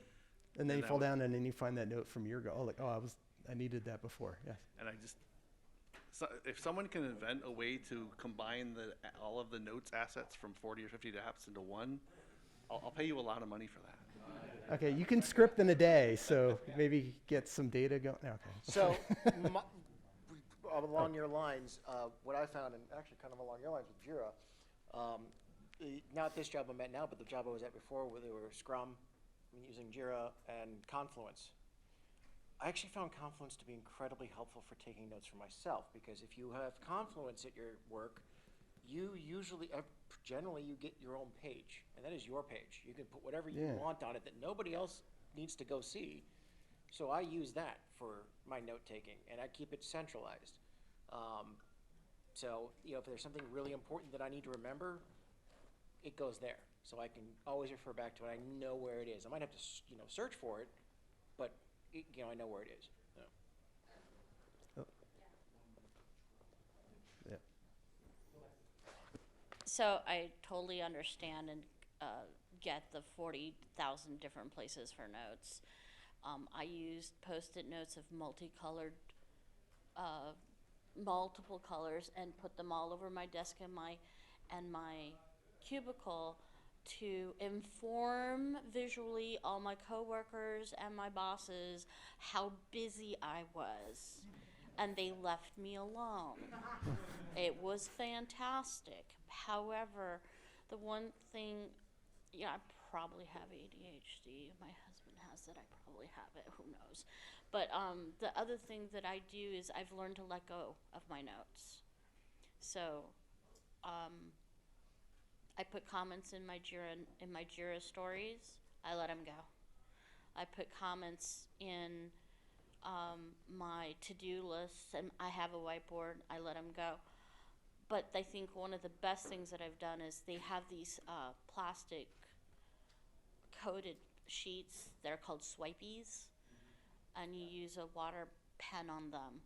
And then you that fall was- down, and then you find that note from a year ago. Oh, like, I needed that before. Yes. And if someone can invent a way to combine all of the notes assets from 40 or 50 apps into one, I'll pay you a lot of money for that. Okay, you can script in a day, so maybe get some data going. Okay. So, along your lines, what I found, and actually kind of along your lines with Jira, not this job I'm at now, but the job I was at before, where they were Scrum, using Jira, and Confluence. I actually found Confluence to be incredibly helpful for taking notes for myself, because if you have Confluence at your work, you generally you get your own page, and that is your page. You can put whatever you Yeah. want on it that nobody else needs to go see. So I use that for my note taking, and I keep it centralized. So if there's something really important that I need to remember, it goes there. So I can always refer back to it. I know where it is. I might have to search for it, but I know where it is. So. Yeah. So I totally understand and get the 40,000 different places for notes. I used Post-it notes of multiple colors, and put them all over my desk and my cubicle to inform visually all my coworkers and my bosses how busy I was. And they left me alone. It was fantastic. However, the one thing, I probably have ADHD. My husband has it. I probably have it. Who knows? But the other thing that I do is I've learned to let go of my notes. So I put comments in my Jira stories. I let them go. I put comments in my to-do lists, and I have a whiteboard. I let them go. But I think one of the best things that I've done is they have these plastic coated sheets that are called swipies, and you use a water pen on them,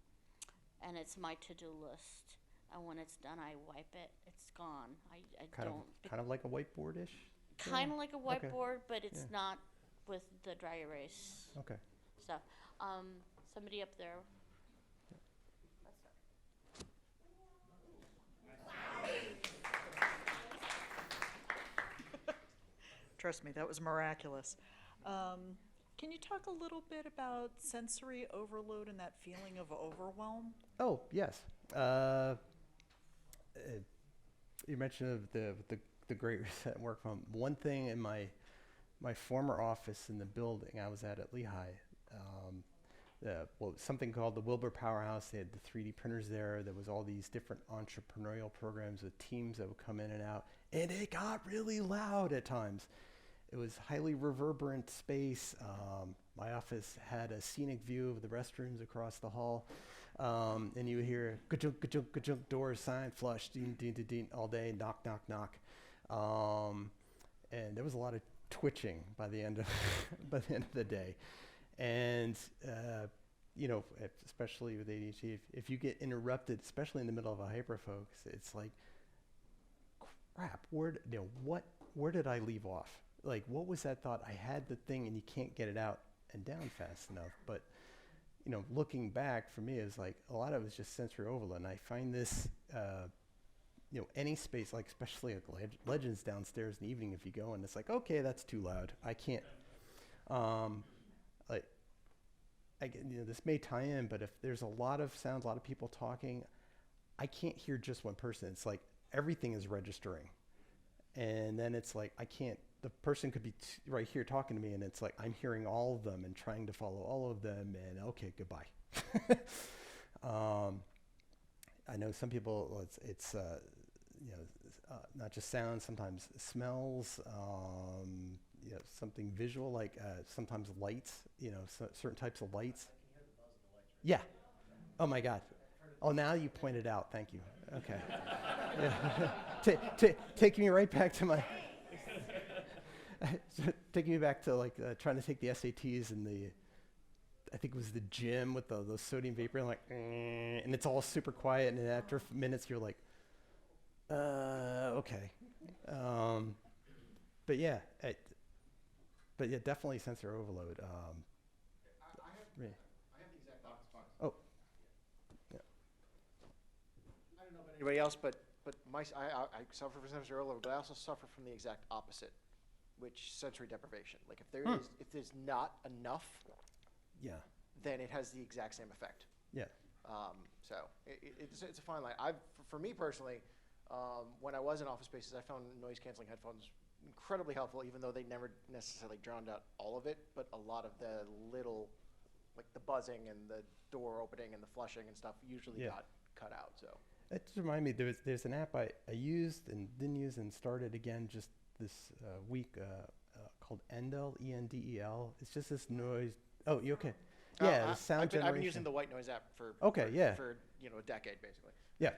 and it's my to-do list. And when it's done, I wipe it. It's gone. I don't. Kind of like a whiteboard-ish? Kind of like a Okay. whiteboard, but it's Yeah. not with the dry erase Okay. stuff. Somebody up there. Trust me, that was miraculous. Can you talk a little bit about sensory overload and that feeling of overwhelm? Oh, yes. You mentioned of the Great Reset work from home. One thing in my former office in the building I was at Lehigh, something called the Wilbur Powerhouse. They had the 3D printers there. There was all these different entrepreneurial programs with teams that would come in and out, and it got really loud at times. It was highly reverberant space. My office had a scenic view of the restrooms across the hall. And you would hear ka-chunk, ka-chunk, ka-chunk, doors, sign, flush, ding, ding, ding, ding, all day, knock, knock, knock. And there was a lot of twitching by the end of the day. And especially with ADHD, if you get interrupted, especially in the middle of a hyperfocus, it's like, crap. Where did I leave off? Like, what was that thought? I had the thing, and you can't get it out and down fast enough. But looking back, for me, it's like a lot of it was just sensory overload. And I find this, any space, like especially like Legends downstairs in the evening, if you go and it's like, okay, that's too loud. I can't. This may tie in, but if there's a lot of sounds, a lot of people talking, I can't hear just one person. It's like everything is registering, and then it's like I can't. The person could be right here talking to me, and it's like I'm hearing all of them and trying to follow all of them, and okay, goodbye. I know some people, well, it's not just sounds, sometimes smells, something visual, like sometimes lights, certain types of lights. Yeah. Oh my God. Oh, now you pointed out. Thank you. Okay. Yeah. Taking me right back to my, taking me back to like trying to take the SATs in I think it was the gym with those sodium vapor, and and it's all super quiet, and then after minutes you're like, okay. But yeah, definitely sensor overload. Yeah. I have the exact opposite. Oh. Yeah. I don't know about anybody else, but I suffer from sensory overload, but I also suffer from the exact opposite, which sensory deprivation. Like if there's not enough, Yeah. then it has the exact same effect. Yeah. So it's a fine line. For me personally, when I was in office spaces, I found noise canceling headphones incredibly helpful, even though they never necessarily drowned out all of it, but a lot of the little, like the buzzing and the door opening and the flushing and stuff usually got cut out. So It just reminded me, there's an app I used and didn't use and started again just this week called Endel, Endel. It's just this noise. Oh, you okay? Yeah, the sound generation. I've been using the white noise app for a decade basically. Yeah.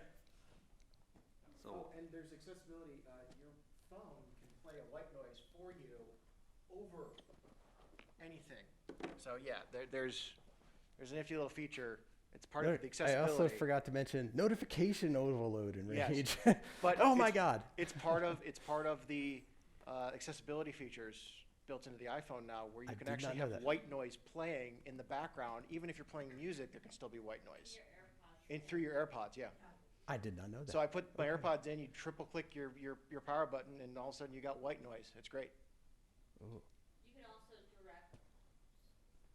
So and there's accessibility. Your phone can play a white noise for you over anything. So yeah, there's a nifty little feature. It's part of the accessibility. I also forgot to mention notification overload in Rage. Yes. But oh my God! It's part of the accessibility features built into the iPhone now, where you can actually have white noise playing in the background, even if you're playing music. There can still be white noise. Through your AirPods, yeah. I did not know that. So I put my AirPods in. You triple click your power button, and all of a sudden you got white noise. It's great. Ooh. You can also direct,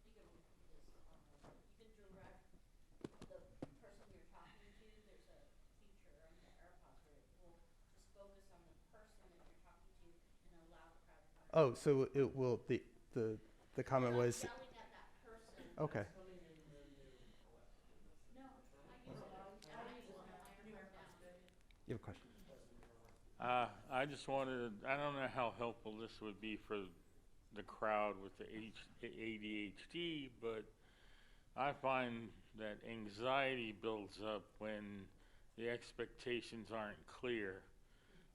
you can direct the person you're talking to. There's a feature on the AirPods where it will just focus on the person that you're talking to and allow the crowd to find. Oh, so it will. The comment was. Yelling at that person. Okay. You have a question? I just wanted, I don't know how helpful this would be for the crowd with the ADHD, but I find that anxiety builds up when the expectations aren't clear.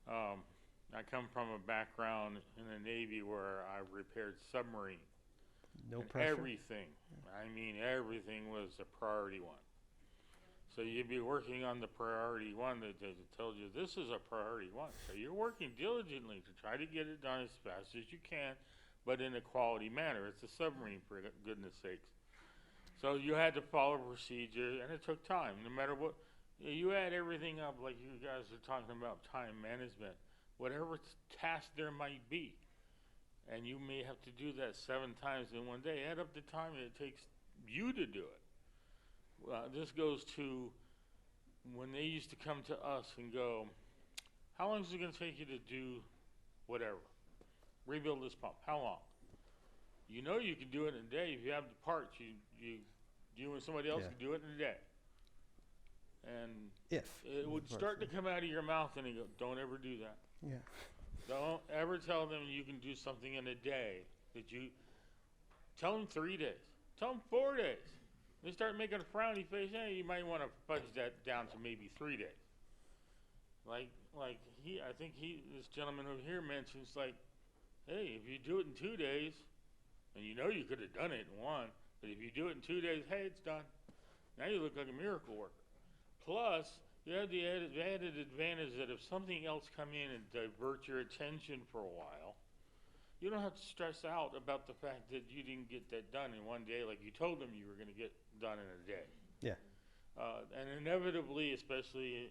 I come from a background in the Navy where I repaired submarines. No and pressure. everything, I mean everything was a priority one. So you'd be working on the priority one that tells you this is a priority one. So you're working diligently to try to get it done as fast as you can, but in a quality manner. It's a submarine, for goodness sakes. So you had to follow procedure, and it took time. No matter what, you add everything up, like you guys are talking about time management, whatever task there might be, and you may have to do that 7 times in one day. Add up the time it takes you to do it. This goes to when they used to come to us and go, how long is it going to take you to do whatever? Rebuild this pump. How long? You know you can do it in a day. If you have the parts, you and somebody else can do it in a day. And If it would start to come out of your mouth and you go, don't ever do that. Yeah. Don't ever tell them you can do something in a day. Tell them 3 days. Tell them 4 days. They start making a frowny face. Hey, you might want to fudge that down to maybe 3 days. I think this gentleman over here mentions, like, hey, if you do it in 2 days, and you know you could have done it in 1, but if you do it in 2 days, hey, it's done. Now you look like a miracle worker. Plus, you have the added advantage that if something else come in and divert your attention for a while, you don't have to stress out about the fact that you didn't get that done in 1 day like you told them you were going to get done in a day. Yeah. And inevitably, especially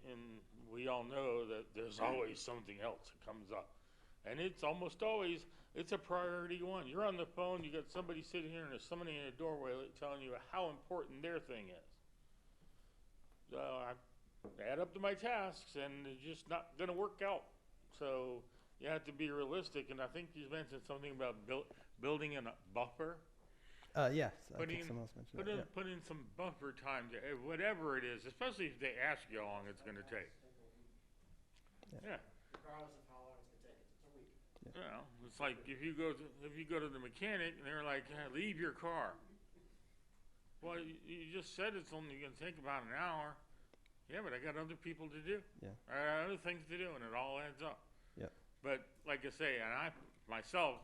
we all know that there's always something else that comes up. And it's almost always, it's a priority one. You're on the phone, you got somebody sitting here and there's somebody in a doorway telling you how important their thing is. So I add up to my tasks and it's just not going to work out. So you have to be realistic, and I think you mentioned something about building in a buffer. Yes, I Put think in, someone else mentioned that. put in some buffer time to whatever it is, especially if they ask you how long it's going to take. Yeah. Regardless of how long it's gonna take, it's a week. You know, it's like if you go to the mechanic and they're like, leave your car. Well, you just said it's only going to take about an hour. Yeah, but I got other people to do. Yeah. I got other things to do, and it all adds up. Yeah. But like I say, and I myself,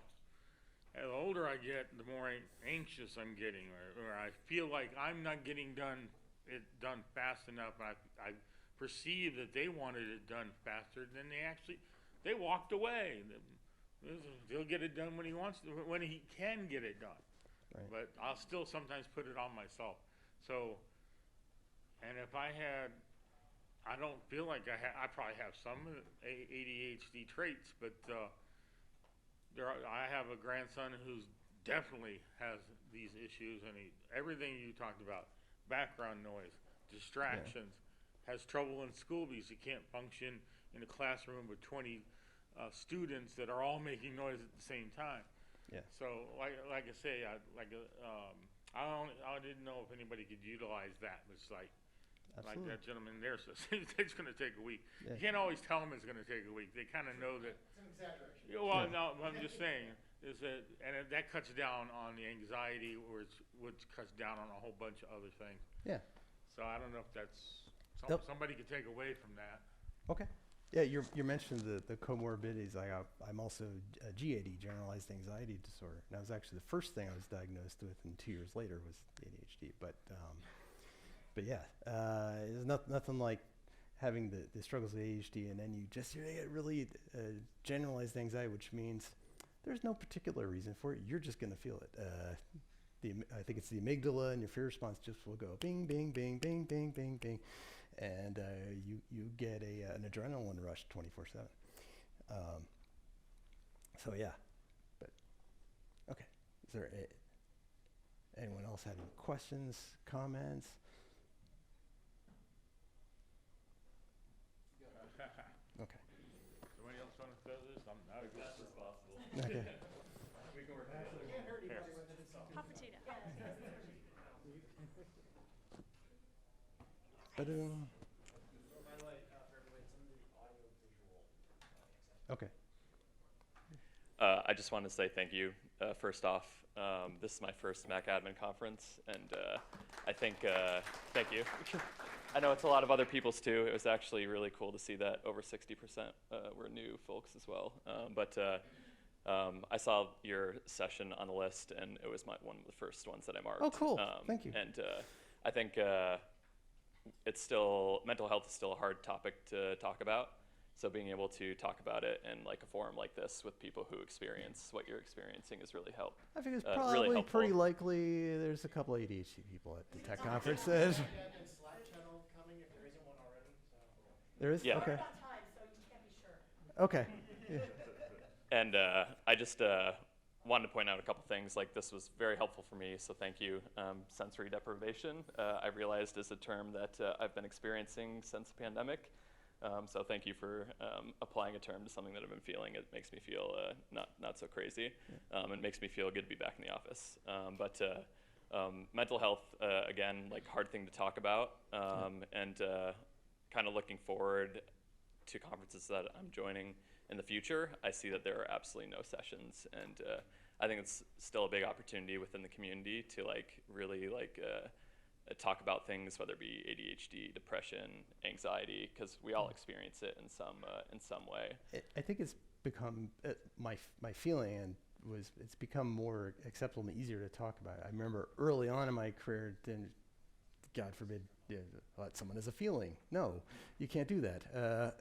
the older I get, the more anxious I'm getting, or I feel like I'm not getting done fast enough. I perceive that they wanted it done faster than they walked away. He'll get it done when he wants to, when he can get it done. Right. But I'll still sometimes put it on myself. So, and if I don't feel like I probably have some ADHD traits, but I have a grandson who's definitely has these issues, and everything you talked about, background noise, distractions, has trouble in school because he can't function in a classroom with 20 students that are all making noise at the same time. Yeah. So, like I say, I didn't know if anybody could utilize that. It's like Absolutely. that gentleman there says it's going to take a week. Yeah. You can't always tell them it's going to take a week. They kind of know that. It's an exaggeration. Yeah, well, Yeah. no, what I'm just saying is that, that cuts down on the anxiety, which cuts down on a whole bunch of other things. Yeah. So I don't know if that's Nope. somebody could take away from that. Okay. Yeah, you're mentioning the comorbidities. I'm also a GAD, generalized anxiety disorder. And that was actually the first thing I was diagnosed with, and 2 years later was ADHD. But yeah, there's nothing like having the struggles with ADHD, and then you get really generalized anxiety, which means there's no particular reason for it. You're just going to feel it. I think it's the amygdala, and your fear response just will go bing, bing, bing, bing, bing, bing, bing. And you get an adrenaline rush 24/7. So yeah, but okay. Is there anyone else had any questions, comments? Okay. Somebody else want to throw this? I'm not as fast as possible. Okay. We can work Can't hurt anybody with it. Hot potato. Ba-doom. By the way, for everybody, some of the audio visual. Okay. I just wanted to say thank you. First off, this is my first Mac Admin conference, and I think, thank you. I know it's a lot of other people's too. It was actually really cool to see that over 60% were new folks as well. But I saw your session on the list, and it was one of the first ones that I marked. Oh, cool. Thank you. And I think mental health is still a hard topic to talk about. So being able to talk about it in like a forum like this with people who experience what you're experiencing is really helpfed. I think it's really probably helpful. pretty likely there's a couple of ADHD people at the tech conferences. And Slack channel coming if there isn't one already. So. There is? Yeah. Okay. time, so you can't be sure. Okay. Yeah. And I just wanted to point out a couple things. Like, this was very helpful for me, so thank you. Sensory deprivation, I realized is a term that I've been experiencing since the pandemic. So thank you for applying a term to something that I've been feeling. It makes me feel not so crazy. It makes me feel good to be back in the office. But mental health, again, like, hard thing to talk about. And kind of looking forward to conferences that I'm joining in the future. I see that there are absolutely no sessions, and I think it's still a big opportunity within the community to really talk about things, whether it be ADHD, depression, anxiety, because we all experience it in some way. I think it's become my feeling, and it's become more acceptable and easier to talk about. I remember early on in my career, then, God forbid, someone has a feeling. No, you can't do that.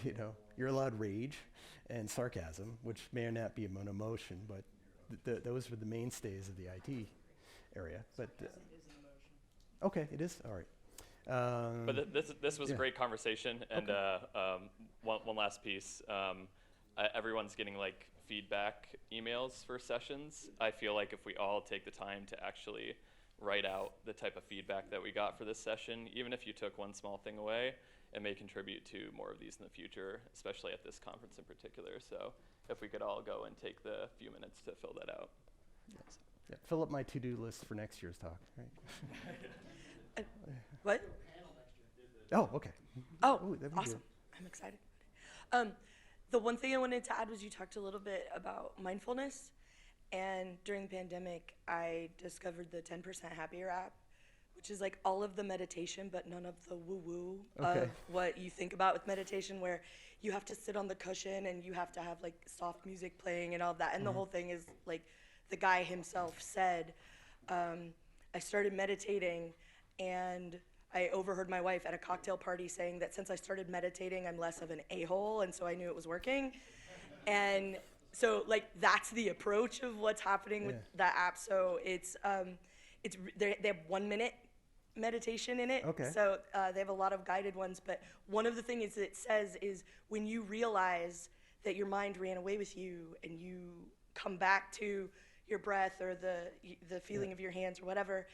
You know, you're allowed rage and sarcasm, which may or not be an emotion, but those were the mainstays of the IT area. But okay, it is all right. But this was a great conversation, and one last piece. Everyone's getting feedback emails for sessions. I feel like if we all take the time to actually write out the type of feedback that we got for this session, even if you took one small thing away, it may contribute to more of these in the future, especially at this conference in particular. So if we could all go and take the few minutes to fill that out. Yes. Yeah, fill up my to-do list for next year's talk. Right? What? Oh, okay. Oh, Ooh, that'd be awesome. good. I'm excited. The one thing I wanted to add was you talked a little bit about mindfulness. And during the pandemic, I discovered the 10% Happier app, which is like all of the meditation, but none of the woo-woo Okay. of what you think about with meditation, where you have to sit on the cushion and you have to have like soft music playing and all of that. And the whole thing is like the guy himself said, I started meditating and I overheard my wife at a cocktail party saying that since I started meditating, I'm less of an a-hole, and so I knew it was working. And so, like, that's the approach of what's happening with that app. So they have 1 minute meditation in it. Okay. So they have a lot of guided ones, but one of the things it says is when you realize that your mind ran away with you and you come back to your breath or the feeling of your hands or whatever,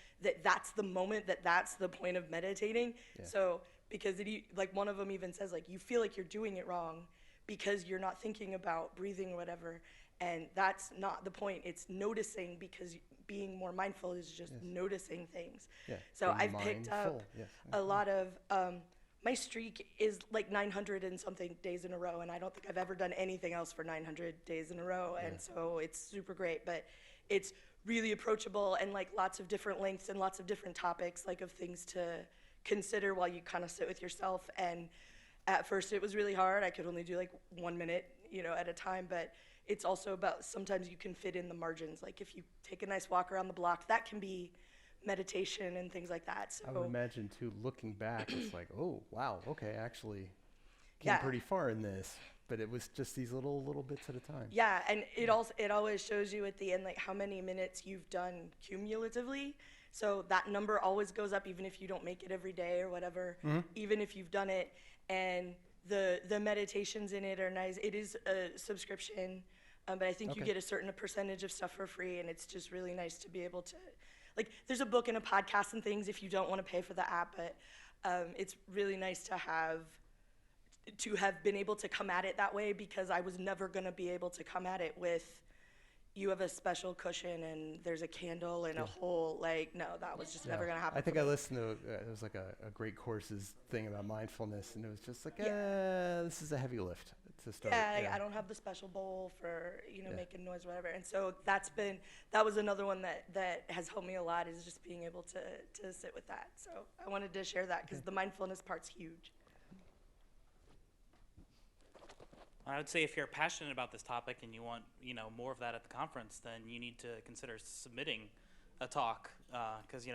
that's the moment, that's the point of meditating. Yeah. So because like one of them even says like you feel like you're doing it wrong because you're not thinking about breathing or whatever, and that's not the point. It's noticing, because being more mindful is just noticing things. Yeah, So being I've picked up mindful, yes. a lot of my streak is like 900 and something days in a row, and I don't think I've ever done anything else for 900 days in a row, and so it's super great. But it's really approachable and like lots of different lengths and lots of different topics, like of things to consider while you kind of sit with yourself. And at first it was really hard. I could only do like 1 minute, at a time, but it's also about sometimes you can fit in the margins. Like if you take a nice walk around the block, that can be meditation and things like that. So I would imagine too, looking back, it's like, oh wow, okay, actually came Yeah. pretty far in this, but it was just these little bits at a time. yeah, and it always shows you at the end like how many minutes you've done cumulatively. So that number always goes up even if you don't make it every day or whatever, even if you've done it. And the meditations in it are nice. It is a subscription, but I think you Okay. get a certain percentage of stuff for free, and it's just really nice to be able to, like, there's a book and a podcast and things if you don't want to pay for the app, but it's really nice to have been able to come at it that way, because I was never going to be able to come at it with, you have a special cushion and there's a candle and a whole, like, no, that was just never going to happen. I think for I me. listened to it was like a great courses thing about mindfulness, and it was just like, this is a heavy lift to start. Yeah, I don't have the special bowl for, making noise or whatever. And so that was another one that has helped me a lot, is just being able to sit with that. So I wanted to share that because the mindfulness part's huge. I would say if you're passionate about this topic and you want, more of that at the conference, then you need to consider submitting a talk, because,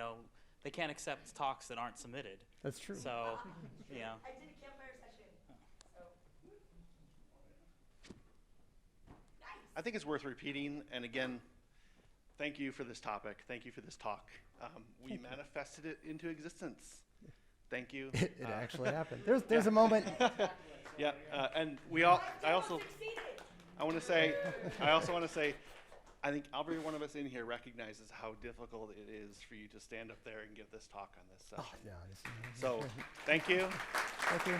they can't accept talks that aren't submitted. That's true. So, I did a campfire session. So. I think it's worth repeating, and again, thank you for this topic. Thank you for this talk. We manifested it into existence. Thank you. It actually happened. There's a moment. Yeah, and I also want to say, I think every one of us in here recognizes how difficult it is for you to stand up there and give this talk on this session. So, thank you. Thank you.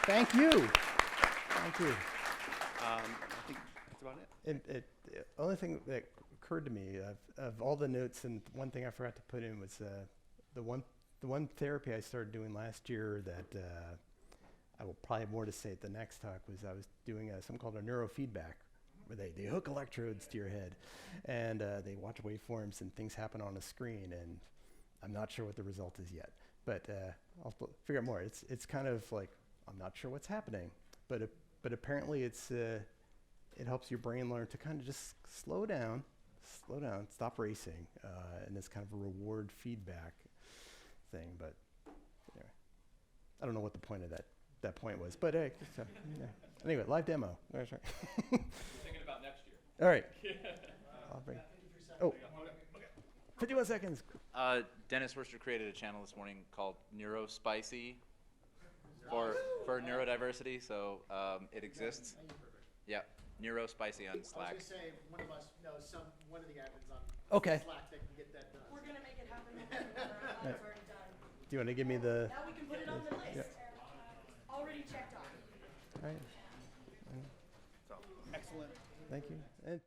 Thank you. Thank you. I think that's about it. The only thing that occurred to me of all the notes, and one thing I forgot to put in was the one therapy I started doing last year that I will probably have more to say at the next talk, was I was doing something called a neurofeedback, where they hook electrodes to your head, and they watch waveforms and things happen on a screen, and I'm not sure what the result is yet, but I'll figure out more. It's kind of like, I'm not sure what's happening, but apparently it helps your brain learn to kind of just slow down, stop racing, and it's kind of a reward feedback thing. But anyway, I don't know what the point of that point was, but anyway, live demo. That's right. Thinking about next year. All right. I'll bring. 51 seconds. Dennis Worcester created a channel this morning called Neurospicy for neurodiversity, so it exists. Yeah, Neurospicy on Slack. I was gonna say, one of us knows one of the admins on Okay. Slack that can get that done. We're going to make it happen. It's already done. Do you want to give me the? Now we can put it on the list. Already checked off. All right. So, excellent. Thank you. And